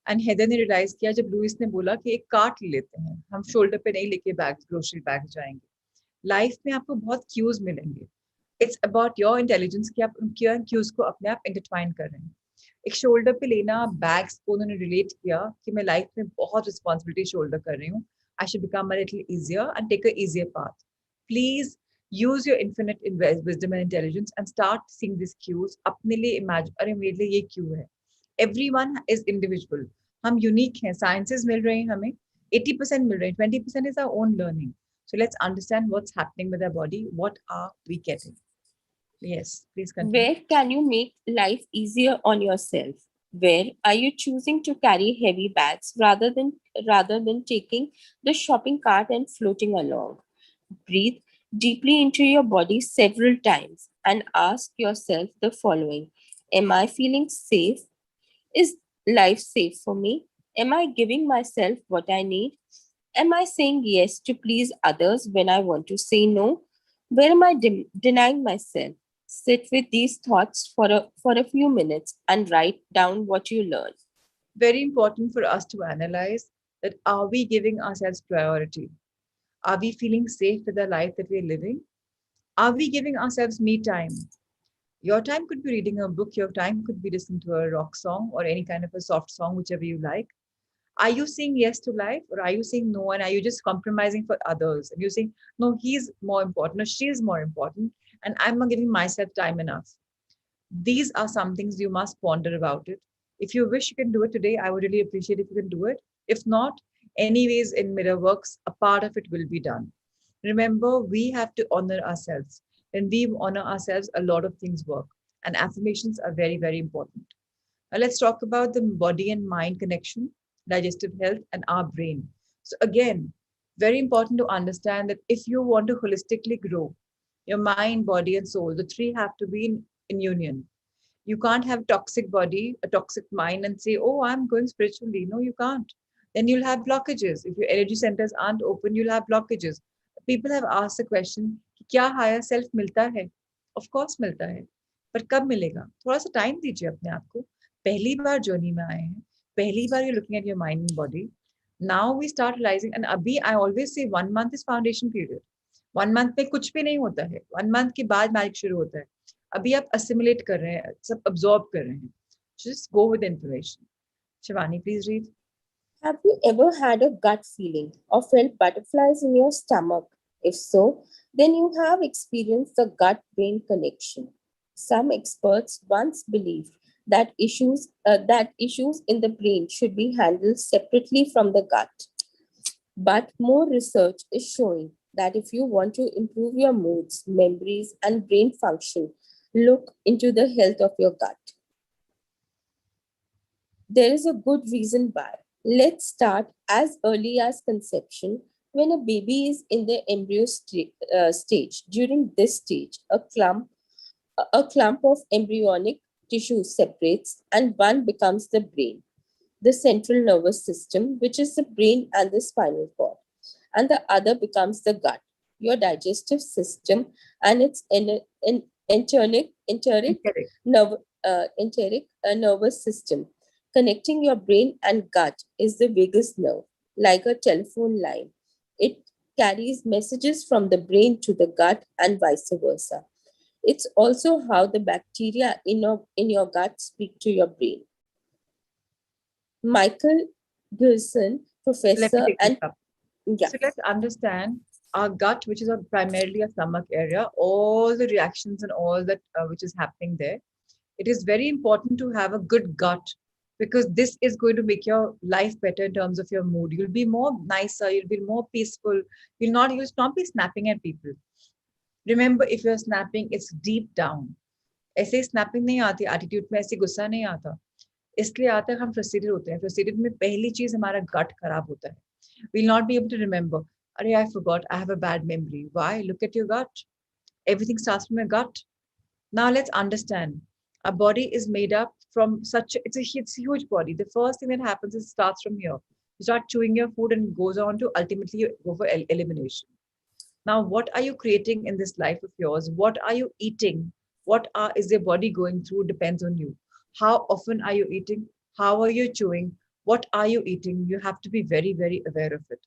एंड हेदर ने रियलाइज किया जब लुइस ने बोला कि एक कार्ट ले लेते हैं, हम शोल्डर पे नहीं लेके बैग ग्रोसरी बैग जाएंगे. लाइफ में आपको बहुत क्यूज मिलेंगे. इट्स अबाउट योर इंटेलिजेंस कि आप उन क्यूज को अपने आप इंटरट्वाइन कर रहे हैं. एक शोल्डर पे लेना बैग्स को उन्होंने रिलेट किया कि मैं लाइफ में बहुत रिस्पॉन्सिबिलिटी शोल्डर कर रही हूँ. I should become a little easier and take a easier path. Please use your infinite wisdom and intelligence and start seeing these cues. अपने लिए imagine, अरे मेरे लिए ये क्यू है. Everyone is individual. हम unique हैं. Sciences मिल रहे हैं हमें. 80% मिल रहे हैं. 20% is our own learning. So let's understand what's happening with our body. What are we getting? Yes, please continue.
Where can you make life easier on yourself? Where are you choosing to carry heavy bags rather than taking the shopping cart and floating along? Breathe deeply into your body several times and ask yourself the following: Am I feeling safe? Is life safe for me? Am I giving myself what I need? Am I saying yes to please others when I want to say no? Where am I denying myself? Sit with these thoughts for a few minutes and write down what you learn.
Very important for us to analyze that, are we giving ourselves priority? Are we feeling safe with the life that we're living? Are we giving ourselves me time? Your time could be reading a book, your time could be listening to a rock song or any kind of a soft song, whichever you like. Are you saying yes to life or are you saying no? And are you just compromising for others? And you're saying, no, he's more important or she's more important, and I'm not giving myself time enough. These are some things you must ponder about it. If you wish you can do it today, I would really appreciate if you can do it. If not, anyways, in Mirror Works, a part of it will be done. Remember, we have to honor ourselves. When we honor ourselves, a lot of things work. And affirmations are very, very important. Now, let's talk about the body and mind connection, digestive health, and our brain. So, again, very important to understand that if you want to holistically grow, your mind, body, and soul, the three have to be in union. You can't have toxic body, a toxic mind, and say, "Oh, I'm going spiritually." No, you can't. Then you'll have blockages. If your energy centers aren't open, you'll have blockages. People have asked the question, क्या higher self मिलता है? Of course मिलता है, पर कब मिलेगा? थोड़ा सा टाइम दीजिए अपने आप को. पहली बार जर्नी में आए हैं, पहली बार you're looking at your mind and body. Now we start realizing, and अभी I always say 1 month is foundation period. 1 month में कुछ भी नहीं होता है. 1 month के बाद मैजिक शुरू होता है. अभी आप assimilate कर रहे हैं, सब absorb कर रहे हैं. Just go with the information. Shivani, please read.
Have you ever had a gut feeling or felt butterflies in your stomach? If so, then you have experienced the gut brain connection. Some experts once believed that issues in the brain should be handled separately from the gut. But more research is showing that if you want to improve your moods, memories, and brain function, look into the health of your gut. There is a good reason why. Let's start as early as conception. When a baby is in the embryo stage, during this stage, a clump of embryonic tissue separates and one becomes the brain, the central nervous system, which is the brain and the spinal cord, and the other becomes the gut, your digestive system, and its
Correct.
nervous system. Connecting your brain and gut is the biggest nerve, like a telephone line. It carries messages from the brain to the gut and vice versa. It's also how the bacteria in your gut speak to your brain. Michael Gerson,
So let me
professor
take this
and
up.
yeah,
So let's understand our gut, which is primarily a stomach area, all the reactions and all that which is happening there. It is very important to have a good gut because this is going to make your life better in terms of your mood. You'll be more nicer, you'll be more peaceful, you'll not be snapping at people. Remember, if you're snapping, it's deep down. ऐसे snapping नहीं आती attitude में, ऐसे गुस्सा नहीं आता. इसलिए आता है हम फ्रस्ट्रेटेड होते हैं. फ्रस्ट्रेटेड में पहली चीज हमारा गट खराब होता है. We'll not be able to remember. अरे I forgot, I have a bad memory. Why? Look at your gut. Everything starts from your gut. Now let's understand. Our body is made up from such it's a huge body. The first thing that happens is it starts from here. You start chewing your food and it goes on to ultimately you go for elimination. Now, what are you creating in this life of yours? What are you eating? Is your body going through? Depends on you. How often are you eating? How are you chewing? What are you eating? You have to be very, very aware of it.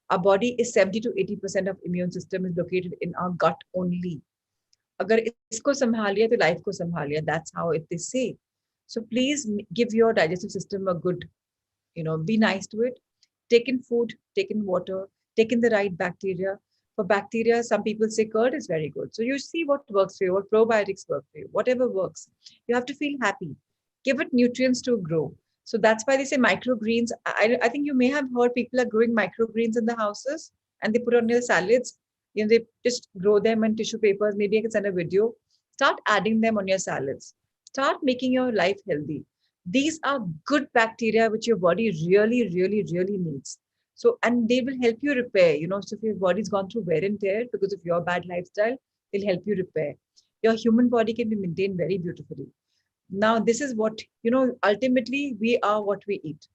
Our body is 70 to 80% of immune system is located in our gut only. अगर इसको संभाल लिया तो life को संभाल लिया. That's how it they say. So please give your digestive system a good, be nice to it. Take in food, take in water, take in the right bacteria. For bacteria, some people say curd is very good. So you see what works for you, what probiotics work for you, whatever works. You have to feel happy. Give it nutrients to grow. So that's why they say microgreens. I think you may have heard people are growing microgreens in the houses and they put on their salads. They just grow them in tissue papers. Maybe I can send a video. Start adding them on your salads. Start making your life healthy. These are good bacteria which your body really, really, really needs. So, and they will help you repair. So if your body's gone through wear and tear because of your bad lifestyle, they'll help you repair. Your human body can be maintained very beautifully. Now, this is what, ultimately we are what we eat.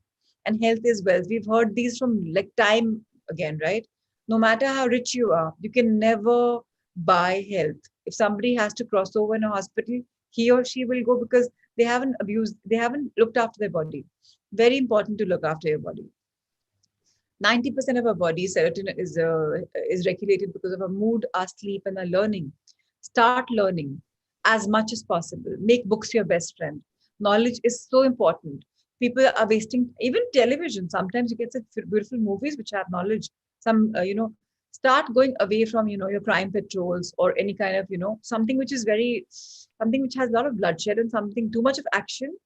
And health is wealth. We've heard these from like time again, right? No matter how rich you are, you can never buy health. If somebody has to cross over in a hospital, he or she will go because they haven't looked after their body. Very important to look after your body. 90% of our body serotonin is regulated because of our mood, our sleep, and our learning. Start learning as much as possible. Make books your best friend. Knowledge is so important. People are wasting even television. Sometimes you get such beautiful movies which have knowledge. Start going away from your crime patrols or any kind of something which is something which has a lot of bloodshed and something too much of action.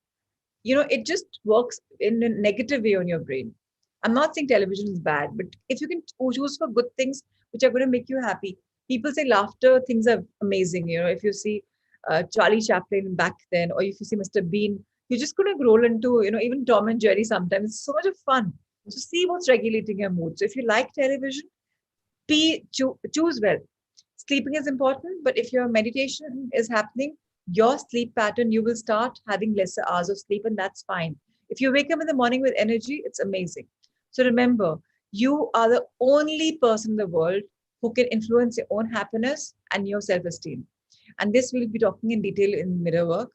It just works in a negative way on your brain. I'm not saying television is bad, but if you can choose for good things which are going to make you happy. People say laughter things are amazing. If you see Charlie Chaplin back then, or if you see Mr. Bean, you're just going to roll into, even Tom and Jerry sometimes. It's so much of fun. So see what's regulating your mood. So if you like television, choose well. Sleeping is important, but if your meditation is happening, your sleep pattern, you will start having lesser hours of sleep, and that's fine. If you wake up in the morning with energy, it's amazing. So remember, you are the only person in the world who can influence your own happiness and your self-esteem. And this we'll be talking in detail in mirror work.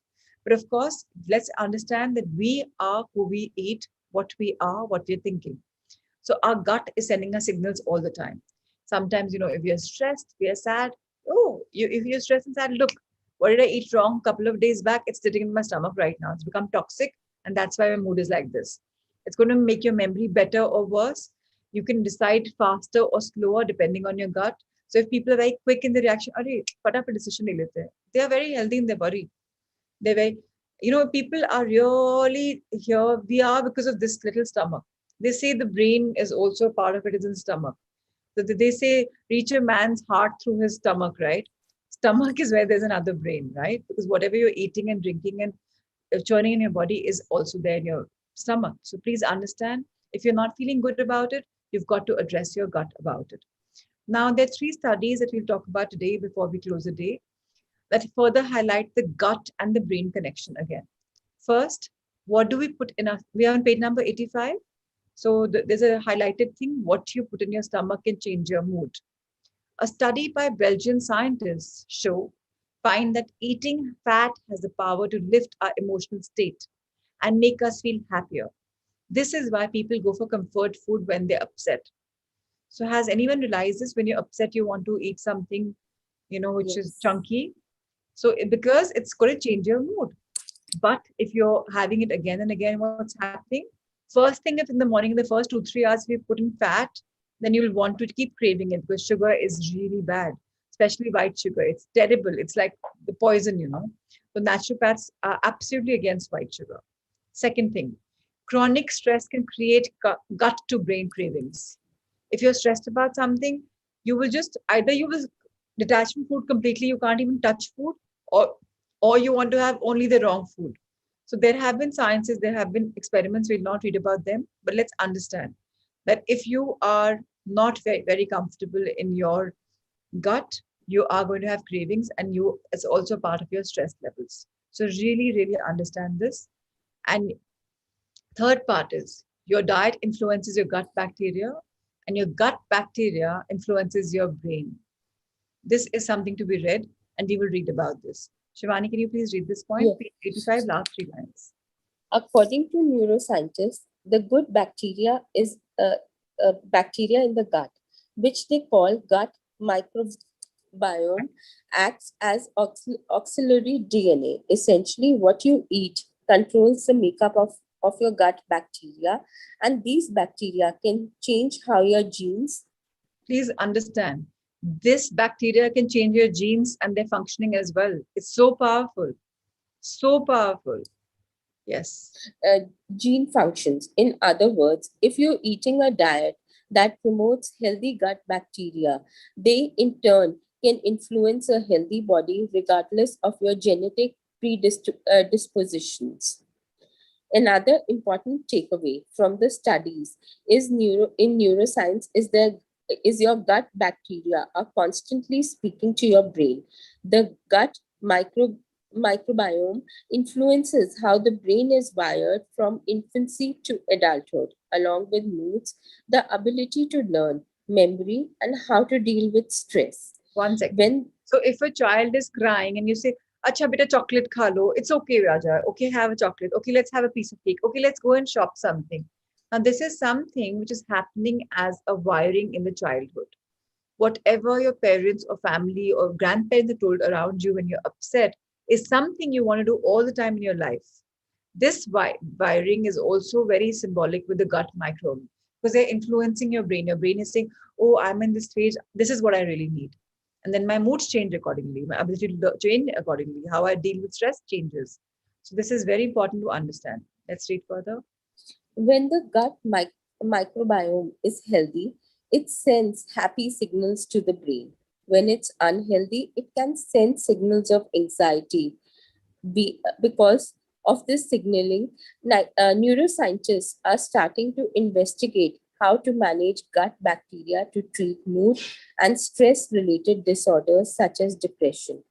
But of course, let's understand that we are who we eat, what we are, what we're thinking. So our gut is sending us signals all the time. Sometimes, if you're stressed, we are sad. Oh, if you're stressed and sad, look, what did I eat wrong a couple of days back? It's sitting in my stomach right now. It's become toxic. And that's why my mood is like this. It's going to make your memory better or worse. You can decide faster or slower depending on your gut. So if people are very quick in the reaction, a decision they are very healthy in their body. They're very, people are really here. We are because of this little stomach. They say the brain is also part of it is in stomach. So they say reach a man's heart through his stomach, right? Stomach is where there's another brain, right? Because whatever you're eating and drinking and churning in your body is also there in your stomach. So please understand, if you're not feeling good about it, you've got to address your gut about it. Now, there are 3 studies that we'll talk about today before we close the day that further highlight the gut and the brain connection again. First, what do we put in our, we are on page number 85. So there's a highlighted thing, what you put in your stomach can change your mood. A study by Belgian scientists find that eating fat has the power to lift our emotional state and make us feel happier. This is why people go for comfort food when they're upset. So has anyone realized this? When you're upset, you want to eat something, which is
Yes.
chunky. So because it's going to change your mood. But if you're having it again and again, what's happening? First thing, if in the morning, in the first 2, 3 hours, if you put in fat, then you'll want to keep craving it because sugar is really bad, especially white sugar. It's terrible. It's like the poison. So naturopaths are absolutely against white sugar. Second thing, chronic stress can create gut to brain cravings. If you're stressed about something, you will just either you will detached from food completely, you can't even touch food, or you want to have only the wrong food. So there have been sciences, there have been experiments, we'll not read about them, but let's understand that if you are not very, very comfortable in your gut, you are going to have cravings, and you it's also part of your stress levels. So really, really understand this. And third part is your diet influences your gut bacteria, and your gut bacteria influences your brain. This is something to be read, and we will read about this. Shivani, can you please read this point?
Yes.
Page 85, last three lines.
According to neuroscientists, the good bacteria is bacteria in the gut, which they call gut microbiome, acts as auxiliary DNA. Essentially, what you eat controls the makeup of your gut bacteria, and these bacteria can change how your genes.
Please understand, this bacteria can change your genes and their functioning as well. It's so powerful. So powerful. Yes.
uh, gene functions. In other words, if you're eating a diet that promotes healthy gut bacteria, they in turn can influence a healthy body regardless of your genetic predispositions. Another important takeaway from the studies is in neuroscience is your gut bacteria are constantly speaking to your brain. The gut microbiome influences how the brain is wired from infancy to adulthood, along with moods, the ability to learn, memory, and how to deal with stress.
One second.
When
So if a child is crying and you say, Acha beta chocolate kha lo, it's okay, Raja. Okay, have a chocolate. Okay, let's have a piece of cake. Okay, let's go and shop something. Now, this is something which is happening as a wiring in the childhood. Whatever your parents or family or grandparents are told around you when you're upset is something you want to do all the time in your life. This wiring is also very symbolic with the gut microbe, because they're influencing your brain. Your brain is saying, oh, I'm in this stage, this is what I really need. And then my moods change accordingly, my ability to change accordingly, how I deal with stress changes. So this is very important to understand. Let's read further.
When the microbiome is healthy, it sends happy signals to the brain. When it's unhealthy, it can send signals of anxiety. Because of this signaling, neuroscientists are starting to investigate how to manage gut bacteria to treat mood and stress related disorders such as depression,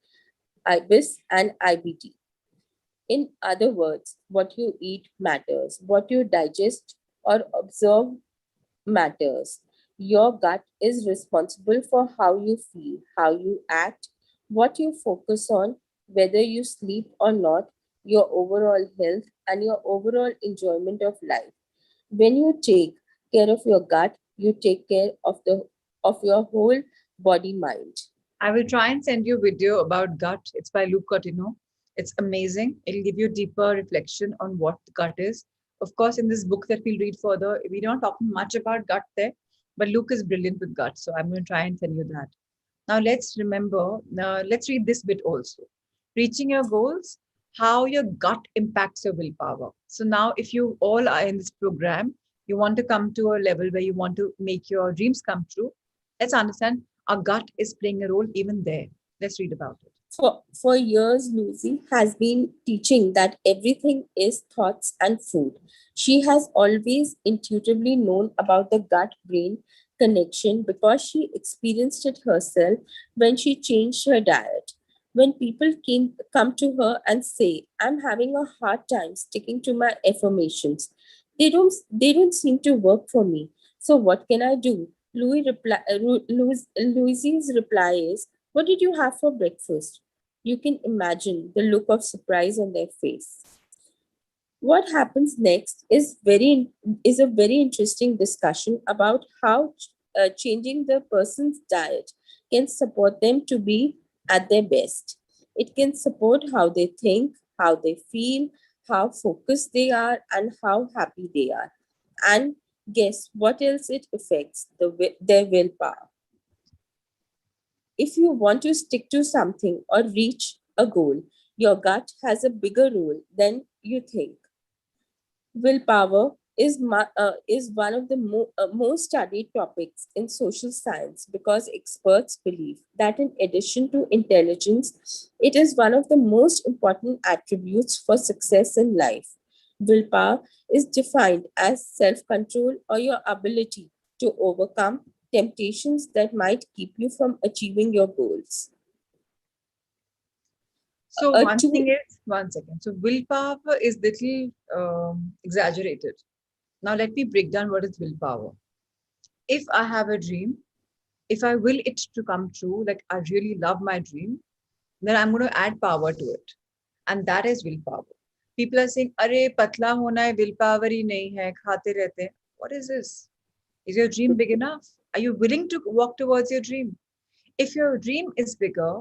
IBIS, and IBD. In other words, what you eat matters, what you digest or observe matters. Your gut is responsible for how you feel, how you act, what you focus on, whether you sleep or not, your overall health, and your overall enjoyment of life. When you take care of your gut, you take care of your whole body mind.
I will try and send you a video about gut. It's by Luke Cotino. It's amazing. It'll give you a deeper reflection on what the gut is. Of course, in this book that we'll read further, we're not talking much about gut there, but Luke is brilliant with gut. So I'm going to try and send you that. Now let's remember, let's read this bit also. Reaching your goals, how your gut impacts your willpower. So now, if you all are in this program, you want to come to a level where you want to make your dreams come true, let's understand our gut is playing a role even there. Let's read about it.
For years, Lucy has been teaching that everything is thoughts and food. She has always intuitively known about the gut brain connection because she experienced it herself when she changed her diet. When people come to her and say, I'm having a hard time sticking to my affirmations, they don't seem to work for me. So what can I do? Louis's reply is, what did you have for breakfast? You can imagine the look of surprise on their face. What happens next is a very interesting discussion about how changing the person's diet can support them to be at their best. It can support how they think, how they feel, how focused they are, and how happy they are. And guess what else it affects? Their willpower. If you want to stick to something or reach a goal, your gut has a bigger role than you think. Willpower is one of the most studied topics in social science because experts believe that in addition to intelligence, it is one of the most important attributes for success in life. Willpower is defined as self control or your ability to overcome temptations that might keep you from achieving your goals.
So
A
one
tool
thing is, one second. So willpower is little exaggerated. Now let me break down what is willpower. If I have a dream, if I will it to come true, like I really love my dream, then I'm going to add power to it. And that is willpower. People are saying, Arey, patla hona hai, willpower hi nahi hai, khate rehte hain. What is this? Is your dream big enough? Are you willing to walk towards your dream? If your dream is bigger,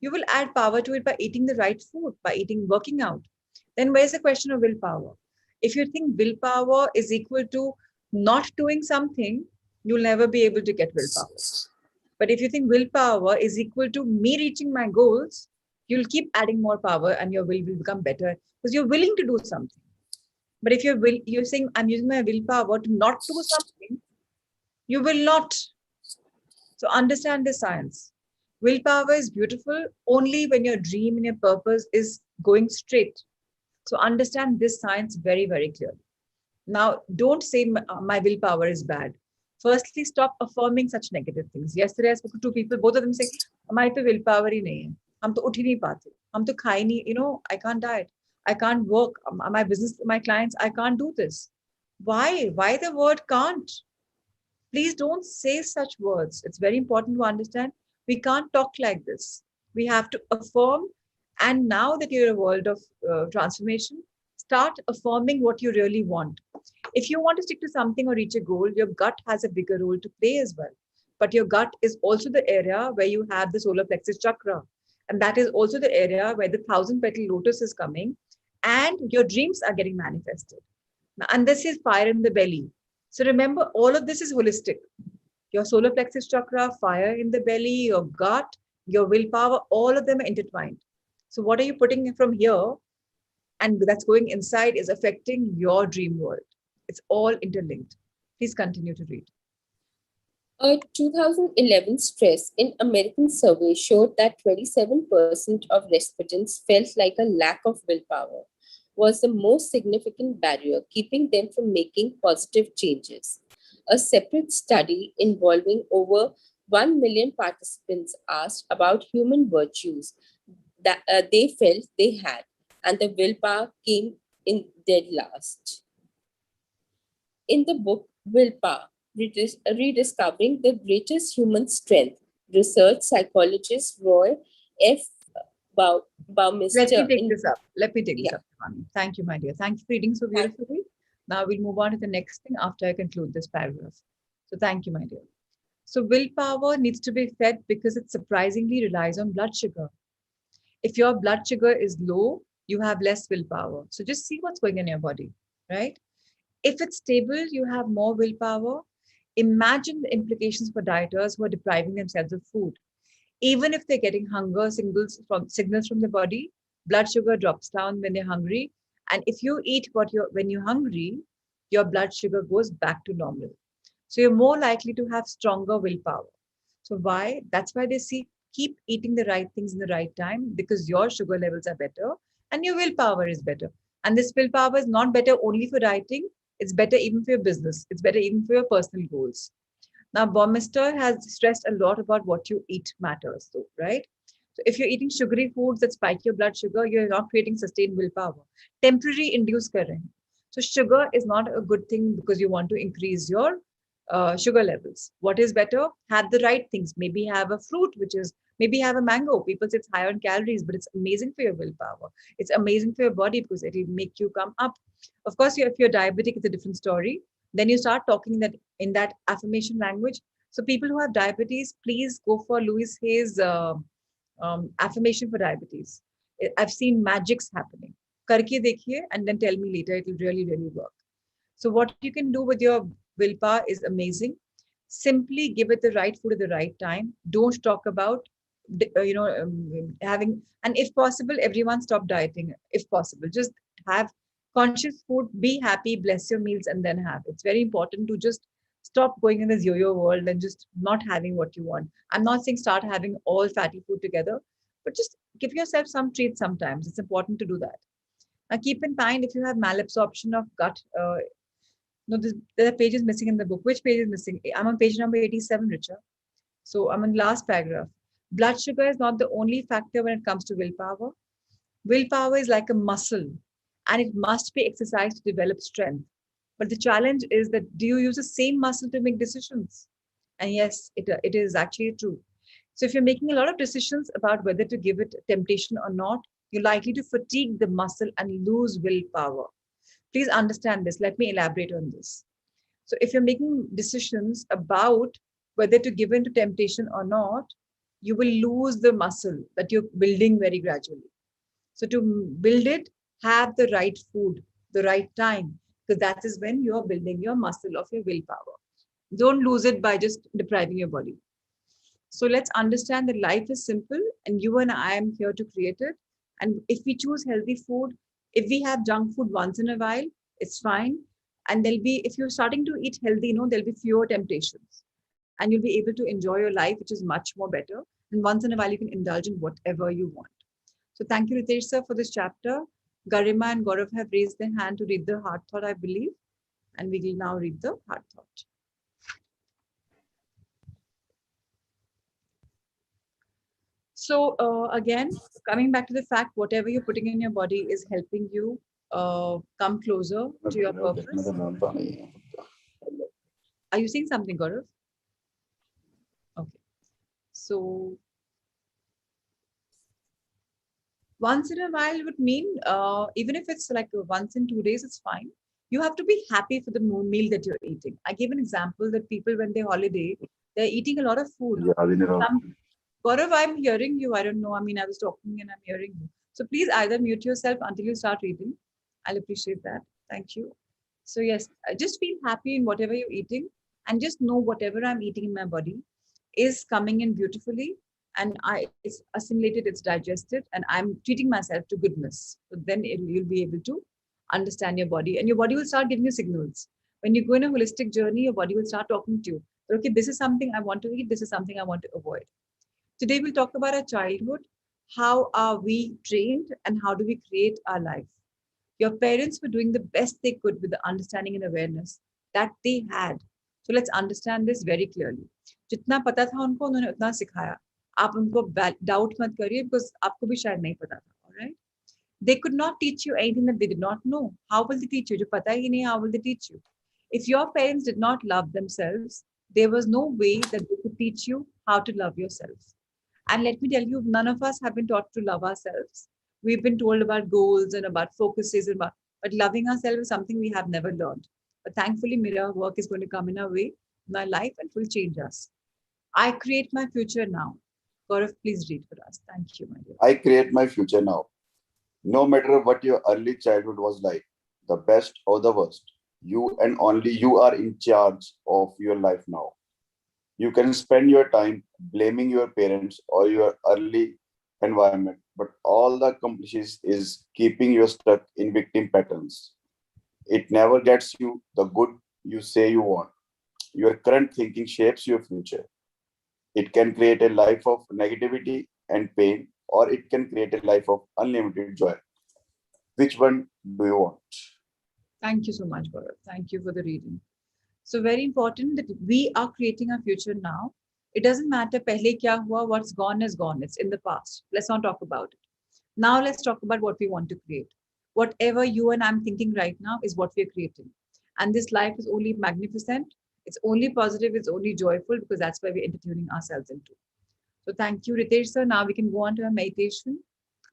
you will add power to it by eating the right food, by eating, working out. Then where's the question of willpower? If you think willpower is equal to not doing something, you'll never be able to get willpower. But if you think willpower is equal to me reaching my goals, you'll keep adding more power and your will become better because you're willing to do something. But if you're saying I'm using my willpower to not do something, you will not. So understand the science. Willpower is beautiful only when your dream and your purpose is going straight. So understand this science very, very clearly. Now, don't say my willpower is bad. Firstly, stop affirming such negative things. Yesterday, I spoke to two people, both of them saying, "हमारी तो willpower ही नहीं है. हम तो उठ ही नहीं पाते. हम तो खा ही नहीं. I can't diet. I can't work. My business, my clients, I can't do this." Why? Why the word can't? Please don't say such words. It's very important to understand. We can't talk like this. We have to affirm. And now that you're in a world of transformation, start affirming what you really want. If you want to stick to something or reach a goal, your gut has a bigger role to play as well. But your gut is also the area where you have the solar plexus chakra. And that is also the area where the thousand petal lotus is coming and your dreams are getting manifested. And this is fire in the belly. So remember, all of this is holistic. Your solar plexus chakra, fire in the belly, your gut, your willpower, all of them are intertwined. So what are you putting from here and that's going inside is affecting your dream world. It's all interlinked. Please continue to read.
A 2011 stress in American survey showed that 27% of respondents felt like a lack of willpower was the most significant barrier keeping them from making positive changes. A separate study involving over 1 million participants asked about human virtues that they felt they had, and the willpower came in dead last. In the book Willpower, Rediscovering the Greatest Human Strength, research psychologist Roy F.
Let me
Baumister
take
in
this up. Let me take this
yeah,
up, Shivani. Thank you, my dear. Thank you for reading so
thank
beautifully. Now we'll move on to the next thing after I conclude this paragraph. So thank you, my dear. So willpower needs to be fed because it surprisingly relies on blood sugar. If your blood sugar is low, you have less willpower. So just see what's going on in your body, right? If it's stable, you have more willpower. Imagine the implications for dieters who are depriving themselves of food. Even if they're getting hunger signals from the body, blood sugar drops down when they're hungry. And if you eat when you're hungry, your blood sugar goes back to normal. So you're more likely to have stronger willpower. So why? That's why they see keep eating the right things in the right time because your sugar levels are better and your willpower is better. And this willpower is not better only for dieting, it's better even for your business, it's better even for your personal goals. Now, Bommister has stressed a lot about what you eat matters, though, right? So, if you're eating sugary foods that spike your blood sugar, you're not creating sustained willpower. Temporary induced current. So, sugar is not a good thing because you want to increase your sugar levels. What is better? Have the right things. Maybe have a fruit, maybe have a mango. People say it's higher in calories, but it's amazing for your willpower. It's amazing for your body because it will make you come up. Of course, if you're diabetic, it's a different story. Then you start talking that in that affirmation language. So people who have diabetes, please go for Louis Hay's affirmation for diabetes. I've seen magics happening. Karke dekhiye and then tell me later. It will really, really work. So what you can do with your willpower is amazing. Simply give it the right food at the right time. Don't talk about having, and if possible, everyone stop dieting. If possible, just have Conscious food, be happy, bless your meals, and then have. It's very important to just stop going in this yo-yo world and just not having what you want. I'm not saying start having all fatty food together, but just give yourself some treats sometimes. It's important to do that. Now, keep in mind if you have malabsorption of gut. No, there are pages missing in the book. Which page is missing? I'm on page number 87, Richa. So I'm on the last paragraph. Blood sugar is not the only factor when it comes to willpower. Willpower is like a muscle and it must be exercised to develop strength. But the challenge is that do you use the same muscle to make decisions? And yes, it is actually true. So if you're making a lot of decisions about whether to give it temptation or not, you're likely to fatigue the muscle and lose willpower. Please understand this. Let me elaborate on this. So if you're making decisions about whether to give in to temptation or not, you will lose the muscle that you're building very gradually. So to build it, have the right food, the right time, because that is when you're building your muscle of your willpower. Don't lose it by just depriving your body. So let's understand that life is simple and you and I am here to create it. And if we choose healthy food, if we have junk food once in a while, it's fine. And there'll be, if you're starting to eat healthy, there'll be fewer temptations and you'll be able to enjoy your life, which is much more better. And once in a while, you can indulge in whatever you want. So thank you, Ritesh sir, for this chapter. Garima and Gaurav have raised their hand to read the heart thought, I believe. And we will now read the heart thought. So again, coming back to the fact, whatever you're putting in your body is helping you come closer to your purpose. Are you saying something, Gaurav? Okay. So once in a while would mean, even if it's like once in 2 days, it's fine. You have to be happy for the meal that you're eating. I gave an example that people, when they holiday, they're eating a lot of food. Some Gaurav, I'm hearing you. I don't know. I mean, I was talking and I'm hearing you. So please either mute yourself until you start reading. I'll appreciate that. Thank you. So yes, just feel happy in whatever you're eating and just know whatever I'm eating in my body is coming in beautifully and it's assimilated, it's digested, and I'm treating myself to goodness. So then you'll be able to understand your body and your body will start giving you signals. When you go in a holistic journey, your body will start talking to you. Okay, this is something I want to eat. This is something I want to avoid. Today, we'll talk about our childhood. How are we trained and how do we create our life? Your parents were doing the best they could with the understanding and awareness that they had. So let's understand this very clearly. जितना पता था उनको उन्होंने उतना सिखाया. आप उनको doubt मत करिए because आपको भी शायद नहीं पता था. All right? They could not teach you anything that they did not know. How will they teach you? जो पता ही नहीं, how will they teach you? If your parents did not love themselves, there was no way that they could teach you how to love yourself. And let me tell you, none of us have been taught to love ourselves. We've been told about goals and about focuses, but loving ourselves is something we have never learned. But thankfully, mirror work is going to come in our way, in our life, and will change us. I create my future now. Gaurav, please read for us. Thank you, my dear.
I create my future now. No matter what your early childhood was like, the best or the worst, you and only you are in charge of your life now. You can spend your time blaming your parents or your early environment, but all that accomplishes is keeping you stuck in victim patterns. It never gets you the good you say you want. Your current thinking shapes your future. It can create a life of negativity and pain, or it can create a life of unlimited joy. Which one do you want?
Thank you so much, Gaurav. Thank you for the reading. So very important that we are creating our future now. It doesn't matter pehle kya hua, what's gone is gone. It's in the past. Let's not talk about it. Now let's talk about what we want to create. Whatever you and I'm thinking right now is what we're creating. And this life is only magnificent. It's only positive. It's only joyful because that's where we're entertaining ourselves into. So thank you, Ritesh sir. Now we can go on to our meditation.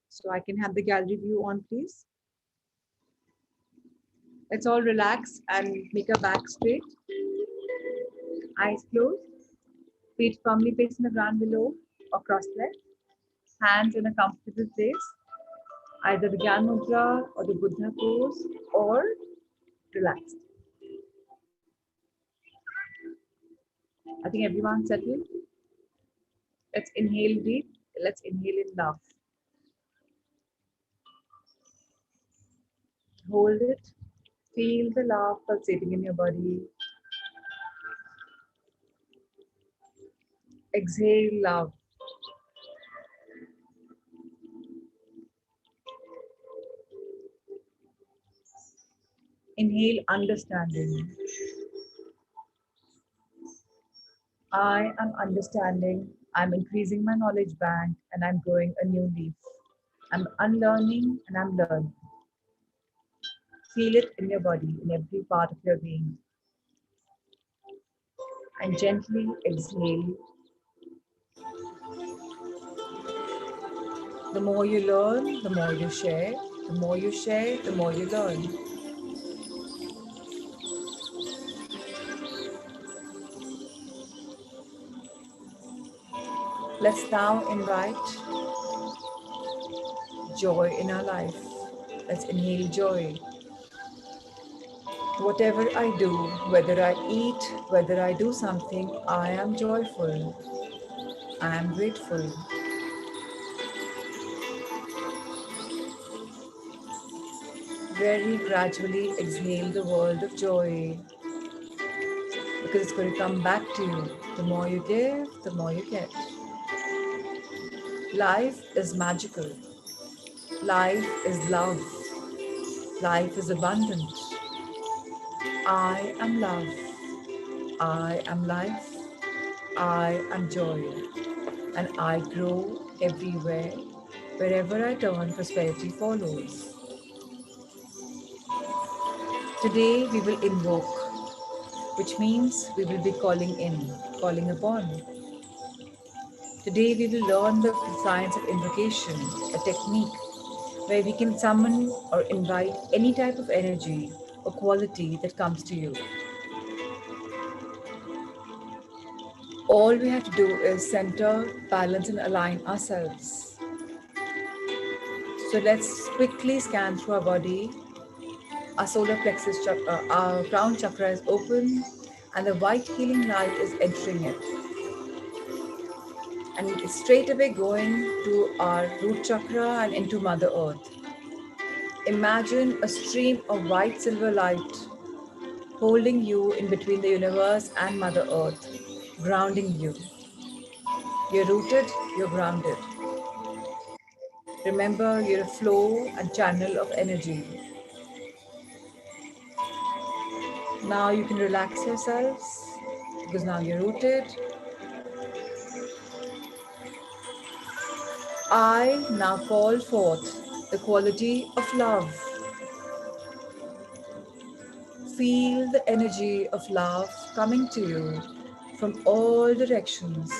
So I can have the gallery view on, please. Let's all relax and make our back straight. Eyes closed. Feet firmly placed in the ground below or cross-legged. Hands in a comfortable place. Either the Gyan Mudra or the Buddha pose or relaxed. I think everyone's settled. Let's inhale deep. Let's inhale in love. Hold it. Feel the love pulsating in your body. Exhale love. Inhale understanding. I am understanding. I'm increasing my knowledge bank and I'm growing a new leaf. I'm unlearning and I'm learning. Feel it in your body, in every part of your being. And gently exhale. The more you learn, the more you share. The more you share, the more you learn. Let's now invite joy in our life. Let's inhale joy. Whatever I do, whether I eat, whether I do something, I am joyful. I am grateful. Very gradually exhale the world of joy because it's going to come back to you. The more you give, the more you get. Life is magical. Life is love. Life is abundant. I am love. I am life. I am joy. And I grow everywhere. Wherever I turn, prosperity follows. Today we will invoke, which means we will be calling in, calling upon. Today we will learn the science of invocation, a technique where we can summon or invite any type of energy or quality that comes to you. All we have to do is center, balance, and align ourselves. So let's quickly scan through our body. Our solar plexus chakra, our crown chakra is open, and the white healing light is entering it. And it's straight away going to our root chakra and into Mother Earth. Imagine a stream of white silver light holding you in between the universe and Mother Earth, grounding you. You're rooted, you're grounded. Remember, you're a flow and channel of energy. Now you can relax yourselves because now you're rooted. I now call forth the quality of love. Feel the energy of love coming to you from all directions.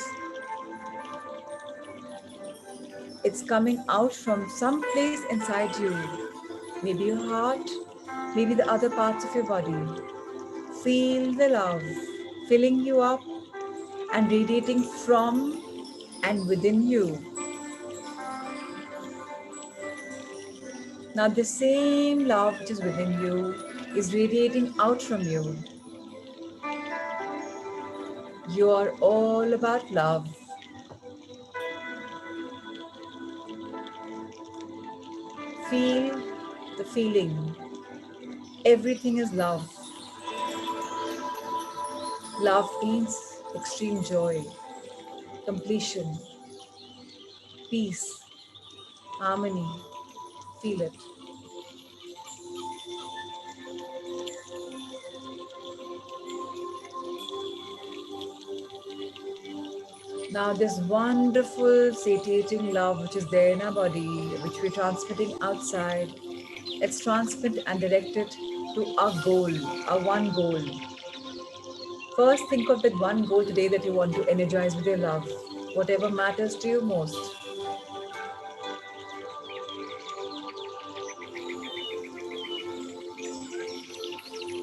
It's coming out from some place inside you, maybe your heart, maybe the other parts of your body. Feel the love filling you up and radiating from and within you. Now, the same love which is within you is radiating out from you. You are all about love. Feel the feeling. Everything is love. Love means extreme joy, completion, peace, harmony. Feel it. Now, this wonderful, satiating love which is there in our body, which we're transmitting outside, let's transmit and direct it to our goal, our one goal. First, think of that one goal today that you want to energize with your love, whatever matters to you most.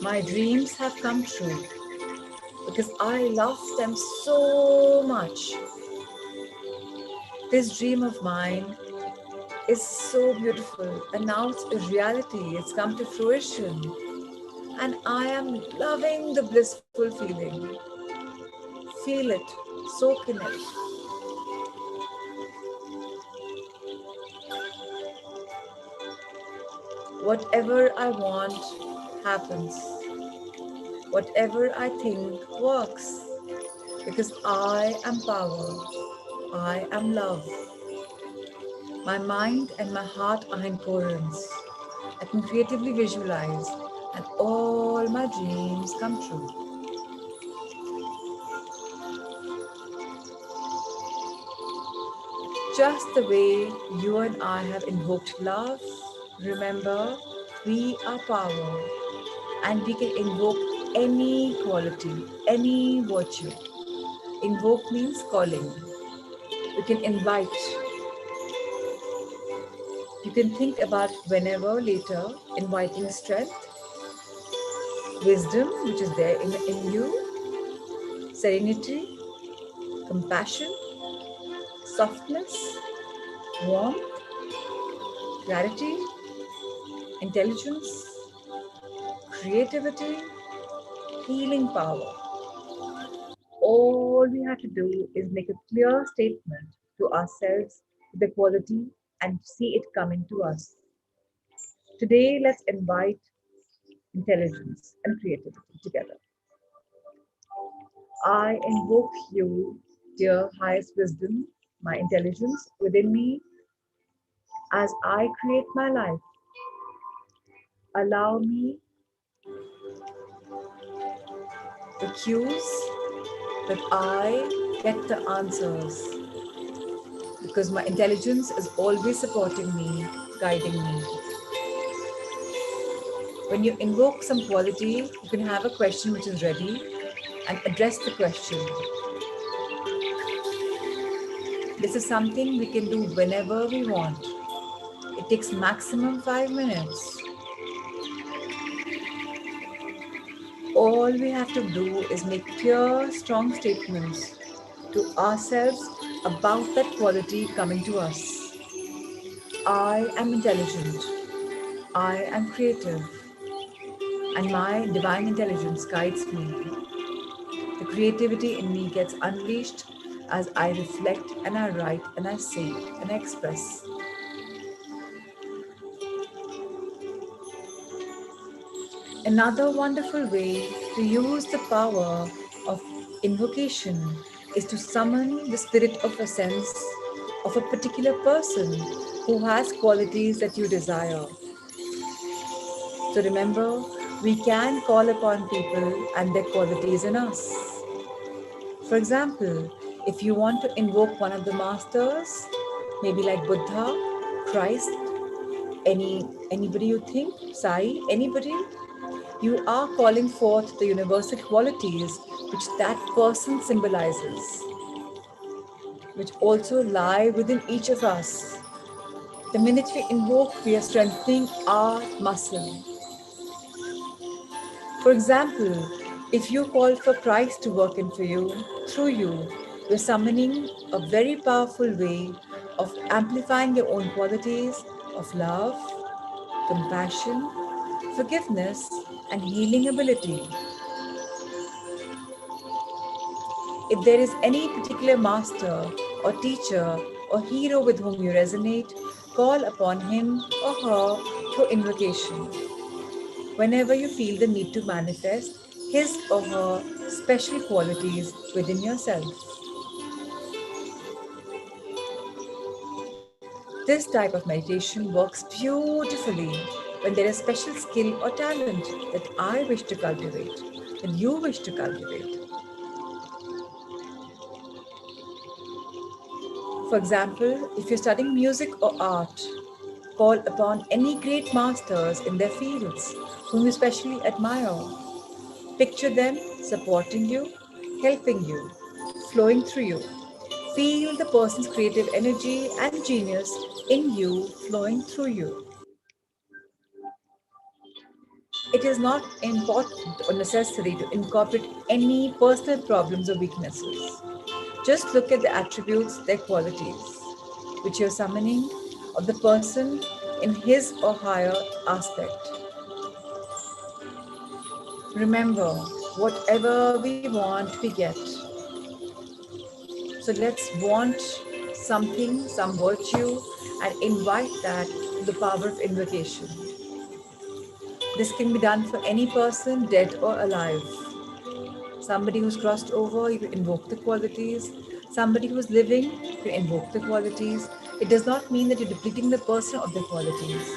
My dreams have come true because I love them so much. This dream of mine is so beautiful, and now it's a reality, it's come to fruition, and I am loving the blissful feeling. Feel it, soak in it. Whatever I want happens. Whatever I think works. Because I am power. I am love. My mind and my heart are in coherence. I can creatively visualize, and all my dreams come true. Just the way you and I have invoked love, remember, we are power and we can invoke any quality, any virtue. Invoke means calling. You can invite. You can think about whenever later inviting strength, wisdom, which is there in you, serenity, compassion, softness, warmth, clarity, intelligence, creativity, healing power. All we have to do is make a clear statement to ourselves with the quality and see it coming to us. Today, let's invite intelligence and creativity together. I invoke you, dear highest wisdom, my intelligence within me as I create my life. Allow me the cues that I get the answers because my intelligence is always supporting me, guiding me. When you invoke some quality, you can have a question which is ready and address the question. This is something we can do whenever we want. It takes maximum 5 minutes. All we have to do is make clear, strong statements to ourselves about that quality coming to us. I am intelligent. I am creative. And my divine intelligence guides me. The creativity in me gets unleashed as I reflect and I write and I say and I express. Another wonderful way to use the power of invocation is to summon the spirit of a sense of a particular person who has qualities that you desire. So remember, we can call upon people and their qualities in us. For example, if you want to invoke one of the masters, maybe like Buddha, Christ, anybody you think, Sai, anybody, you are calling forth the universal qualities which that person symbolizes, which also lie within each of us. The minute we invoke, we are strengthening our muscle. For example, if you call for Christ to work in for you, through you, you're summoning a very powerful way of amplifying your own qualities of love, compassion, forgiveness, and healing ability. If there is any particular master or teacher or hero with whom you resonate, call upon him or her through invocation. Whenever you feel the need to manifest his or her special qualities within yourself. This type of meditation works beautifully when there is special skill or talent that I wish to cultivate, that you wish to cultivate. For example, if you're studying music or art, call upon any great masters in their fields whom you especially admire. Picture them supporting you, helping you, flowing through you. Feel the person's creative energy and genius in you flowing through you. It is not important or necessary to incorporate any personal problems or weaknesses. Just look at the attributes, their qualities, which you're summoning of the person in his or higher aspect. Remember, whatever we want, we get. So let's want something, some virtue, and invite that to the power of invocation. This can be done for any person, dead or alive. Somebody who's crossed over, you can invoke the qualities. Somebody who's living, you can invoke the qualities. It does not mean that you're depleting the person of their qualities.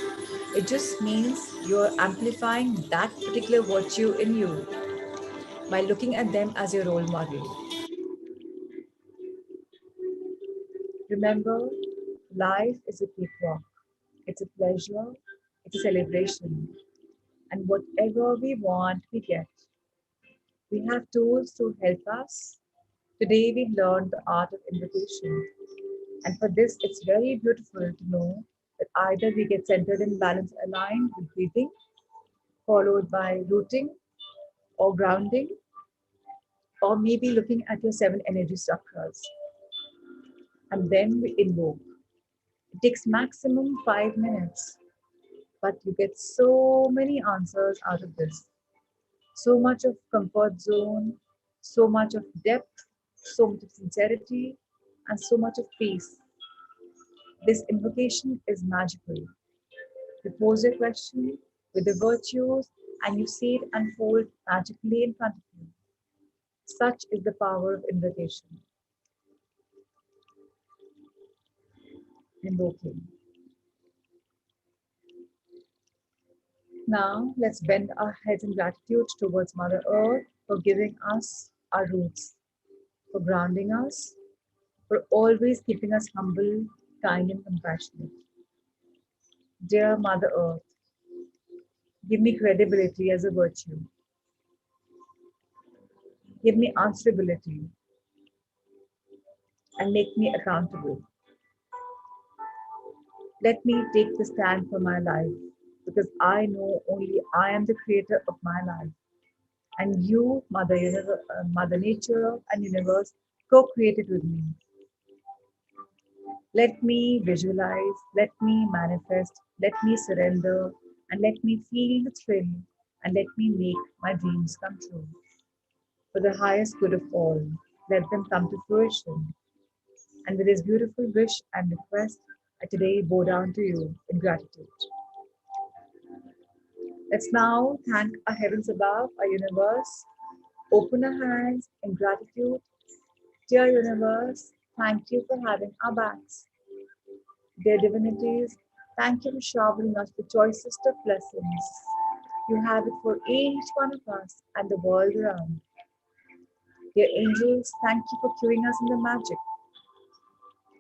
It just means you're amplifying that particular virtue in you by looking at them as your role model. Remember, life is a cakewalk. It's a pleasure, it's a celebration. And whatever we want, we get. We have tools to help us. Today, we learned the art of invitation. And for this, it's very beautiful to know that either we get centered and balanced, aligned with breathing, followed by rooting or grounding, or maybe looking at your seven energy chakras. And then we invoke. It takes maximum 5 minutes, but you get so many answers out of this. So much of comfort zone, so much of depth, so much of sincerity, and so much of peace. This invocation is magical. You pose a question with the virtues and you see it unfold magically in front of you. Such is the power of invocation. Invoking. Now, let's bend our heads in gratitude towards Mother Earth for giving us our roots, for grounding us, for always keeping us humble, kind, and compassionate. Dear Mother Earth, give me credibility as a virtue. Give me answerability and make me accountable. Let me take the stand for my life because I know only I am the creator of my life. And you, Mother Nature and Universe, co created with me. Let me visualize, let me manifest, let me surrender, and let me feel the thrill, and let me make my dreams come true. For the highest good of all, let them come to fruition. And with this beautiful wish and request, I today bow down to you in gratitude. Let's now thank our heavens above, our universe. Open our hands in gratitude. Dear universe, thank you for having our backs. Dear divinities, thank you for showering us the choicest of blessings. You have it for each one of us and the world around. Dear angels, thank you for curing us in the magic.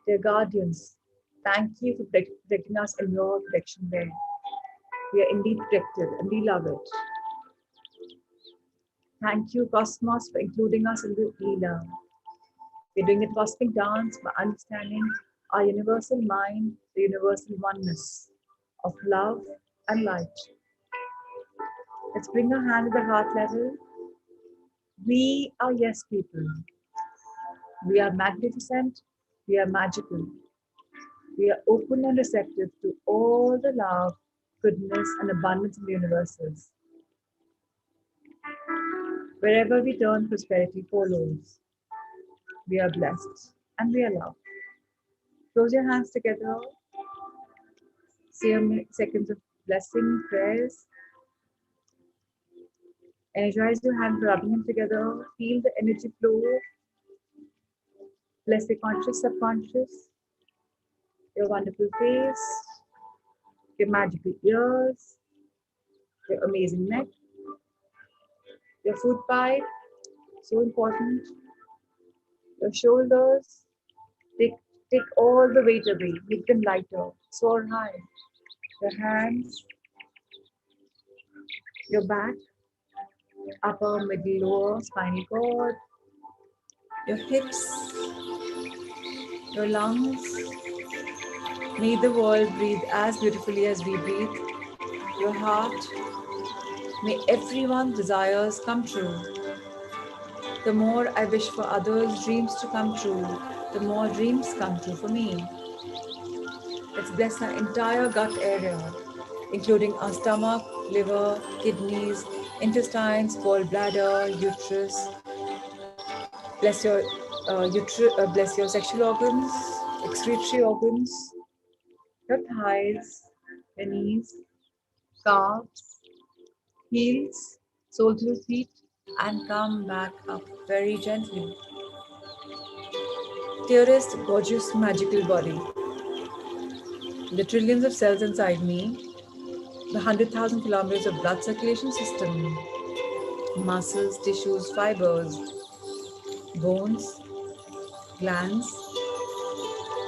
Dear guardians, thank you for protecting us in your protection way. We are indeed protected and we love it. Thank you, Cosmos, for including us in the Leela. We're doing a cosmic dance by understanding our universal mind, the universal oneness of love and light. Let's bring our hand to the heart level. We are yes people. We are magnificent. We are magical. We are open and receptive to all the love, goodness, and abundance in the universes. Wherever we turn, prosperity follows. We are blessed and we are loved. Close your hands together. Say a seconds of blessing, prayers. Energize your hands, rubbing them together. Feel the energy flow. Bless the conscious, subconscious. Your wonderful face. Your magical ears. Your amazing neck. Your food pipe. So important. Your shoulders. Take, take all the weight away. Make them lighter. Soar high. Your hands. Your back. Upper, middle, lower, spinal cord. Your hips. Your lungs. May the world breathe as beautifully as we breathe. Your heart. May everyone's desires come true. The more I wish for others' dreams to come true, the more dreams come true for me. Let's bless our entire gut area, including our stomach, liver, kidneys, intestines, gallbladder, uterus. Bless your sexual organs, excretory organs, your thighs, your knees, calves, heels, sole through feet, and come back up very gently. Dearest, gorgeous, magical body, the trillions of cells inside me, the 100,000 kilometers of blood circulation system, muscles, tissues, fibers, bones, glands,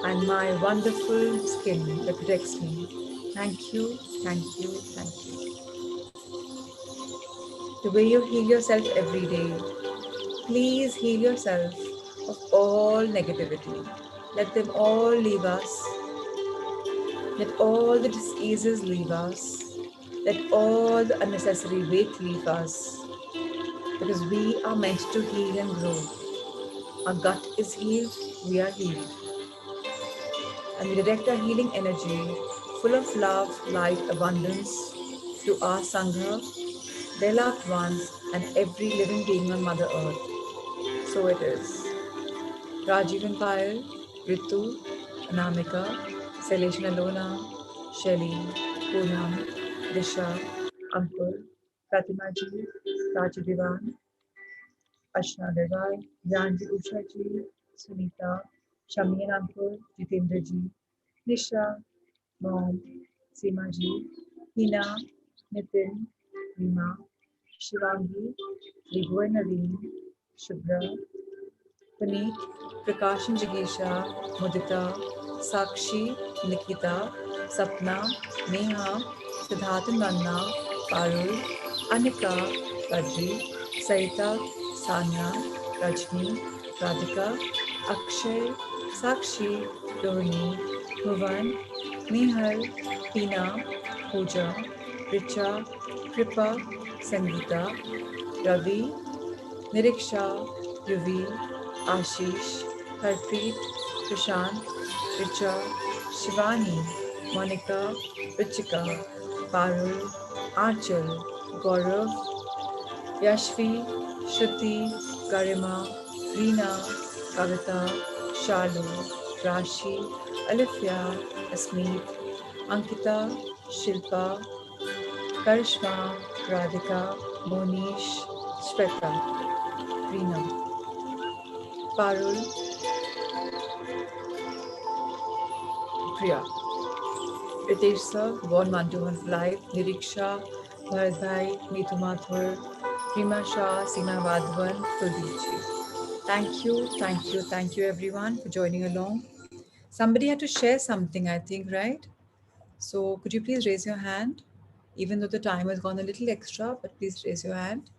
and my wonderful skin that protects me. Thank you, thank you, thank you. The way you heal yourself every day, please heal yourself of all negativity. Let them all leave us. Let all the diseases leave us. Let all the unnecessary weight leave us. Because we are meant to heal and grow. Our gut is healed, we are healed. And we direct our healing energy, full of love, light, abundance, to our Sangha, their loved ones, and every living being on Mother Earth. So it is. Rajiv and Payal, Ritu, Anamika, Sailesh and Alona, Shelly, Poonam, Disha, Ankur, Pratima ji, Prachi Diwan, Ashna Deval, Janji Usha ji, Sunita, Shami and Ankur, Jitendra ji, Nisha, Mom, Seema ji, Hina, Nitin, Rima, Shivangi, Rigo and Naveen, Shubhra, Puneet, Prakash and Jigisha, Mudita, Sakshi, Nikita, Sapna, Neha, Siddharth and Vanna, Parul, Anika, Kadri, Saita, Sanya, Rajni, Radhika, Akshay, Sakshi, Rohini, Bhuvan, Nehal, Tina, Pooja, Richa, Kripa, Sangeeta, Ravi, Niriksha, Yuvi, Ashish, Harpreet, Prashant, Richa, Shivani, Monica, Richika, Parul, Archal, Gaurav, Yashvi, Shruti, Garima, Reena, Kavita, Shalu, Rashi, Alifia, Asmeet, Ankita, Shilpa, Karishma, Radhika, Monish, Shweta, Reena, Parul, Priya, Ritesh sir, born 121 for life, Niriksha, Bharat Bhai, Neetu Mathur, Prima Shah, Seema Vadhavan, Kuldeep ji. Thank you everyone for joining along. Somebody had to share something, I think, right? So could you please raise your hand? Even though the time has gone a little extra, but please raise your hand.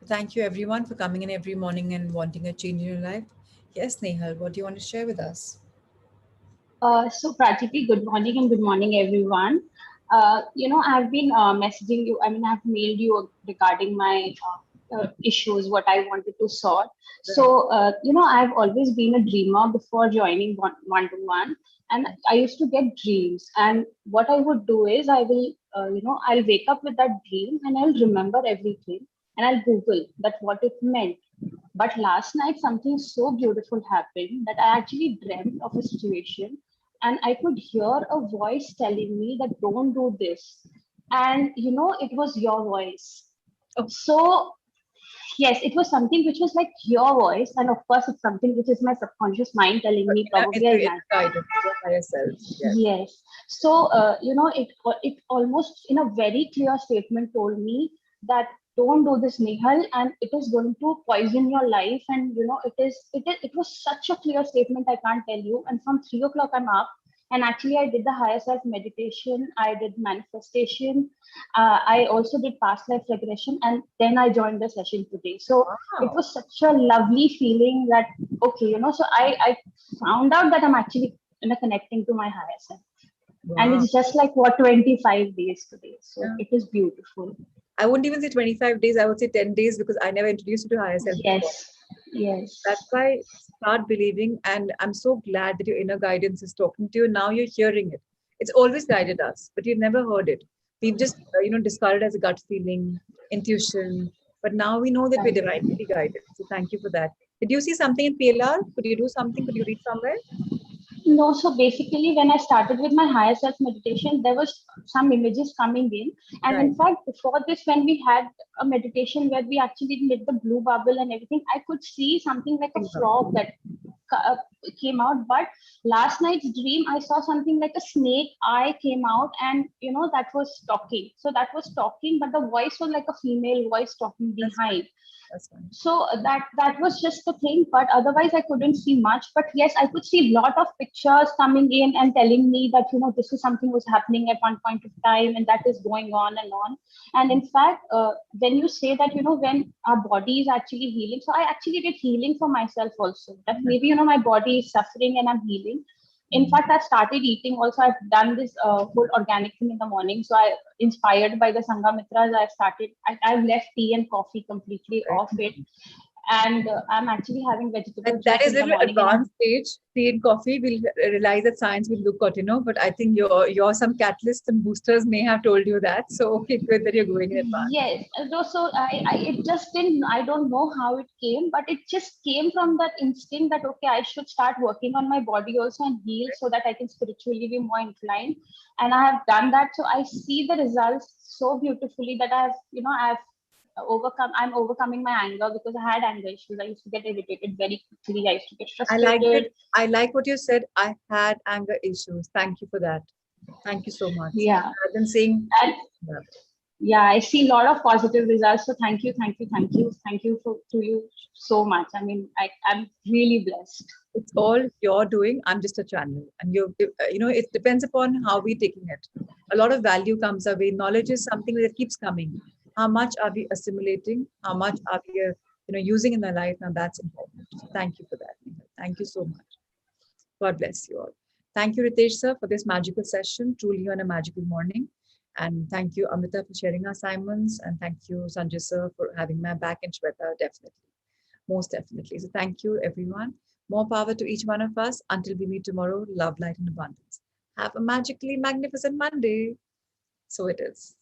Thank you everyone for coming in every morning and wanting a change in your life. Yes, Nehal, what do you want to share with us?
So Prajiti, good morning and good morning everyone. I've been messaging you. I mean, I've mailed you regarding my issues, what I wanted to sort. So, I've always been a dreamer before joining one to one, and I used to get dreams. And what I would do is, I'll wake up with that dream and I'll remember everything, and I'll Google that what it meant. But last night, something so beautiful happened that I actually dreamt of a situation and I could hear a voice telling me that don't do this. And it was your voice.
Oh,
So, yes, it was something which was like your voice. And of course, it's something which is my subconscious mind telling me, probably I
it's
imagine.
guidance, your higher self. Yes.
Yes. So, it almost in a very clear statement told me that don't do this, Nihal, and it is going to poison your life. And it was such a clear statement. I can't tell you. And from 3 o'clock, I'm up. And actually, I did the higher self meditation. I did manifestation. I also did past life regression, and then I joined the session today. So it
Wow.
was such a lovely feeling that okay, so I found out that I'm actually connecting to my higher self. And
Wow.
it's just like what 25 days today. So
Yeah.
it is beautiful.
I wouldn't even say 25 days, I would say 10 days because I never introduced you to higher self before.
Yes. Yes.
That's why start believing. And I'm so glad that your inner guidance is talking to you. Now you're hearing it. It's always guided us, but you've never heard it. We've just, discarded as a gut feeling, intuition. But now we know that we're
Right.
divinely guided. So thank you for that. Did you see something in PLR? Could you do something? Could you read somewhere?
No, so basically, when I started with my higher self meditation, there was some images coming in, and
Right.
in fact, before this, when we had a meditation where we actually lit the blue bubble and everything, I could see something like a
Think about
frog that uh, came out. But last night's dream, I saw something like a snake eye came out, and that was talking. So that was talking, but the voice was like a female voice talking
That's fine.
behind.
That's fine.
So that was just the thing, but otherwise I couldn't see much. But yes, I could see a lot of pictures coming in and telling me that this is something was happening at one point of time, and that is going on and on. And in fact, when you say that when our body is actually healing, so I actually did healing for myself also, that maybe my body is suffering and I'm healing. In
Mm.
fact, I've started eating also. I've done this whole organic thing in the morning. So I, inspired by the Sangamitras, I've left tea and coffee completely
Right.
off it. And I'm actually having
That,
vegetable
that
juice
is
in
a
the
little
morning, and I'm
advanced stage. Tea and coffee will realize that science will look at, but I think your some catalysts and boosters may have told you that. So okay, good that you're going in advance.
yes. So I it just didn't, I don't know how it came, but it just came from that instinct that okay, I should start working on my body also and heal so that I can spiritually be more inclined. And I have done that. So I see the results so beautifully that I'm overcoming my anger, because I had anger issues. I used to get irritated very quickly. I used to get
I liked
frustrated.
it. I like what you said. I had anger issues. Thank you for that. Thank you so much.
Yeah.
Rather than saying,
And
yeah,
yeah, I see a lot of positive results. So thank you, thank you, thank you, thank you to you so much. I mean, I'm really blessed.
it's all you're doing. I'm just a channel, and it depends upon how we're taking it. A lot of value comes our way. Knowledge is something that keeps coming. How much are we assimilating? How much are we, using in our life? Now that's important. So thank you for that, Nihal. Thank you so much. God bless you all. Thank you, Ritesh sir, for this magical session, truly on a magical morning. And thank you, Amrita, for sharing our assignments. And thank you, Sanjay sir, for having my back, and Shweta, definitely. Most definitely. So thank you, everyone. More power to each one of us. Until we meet tomorrow, love, light, and abundance. Have a magically magnificent Monday. So it is.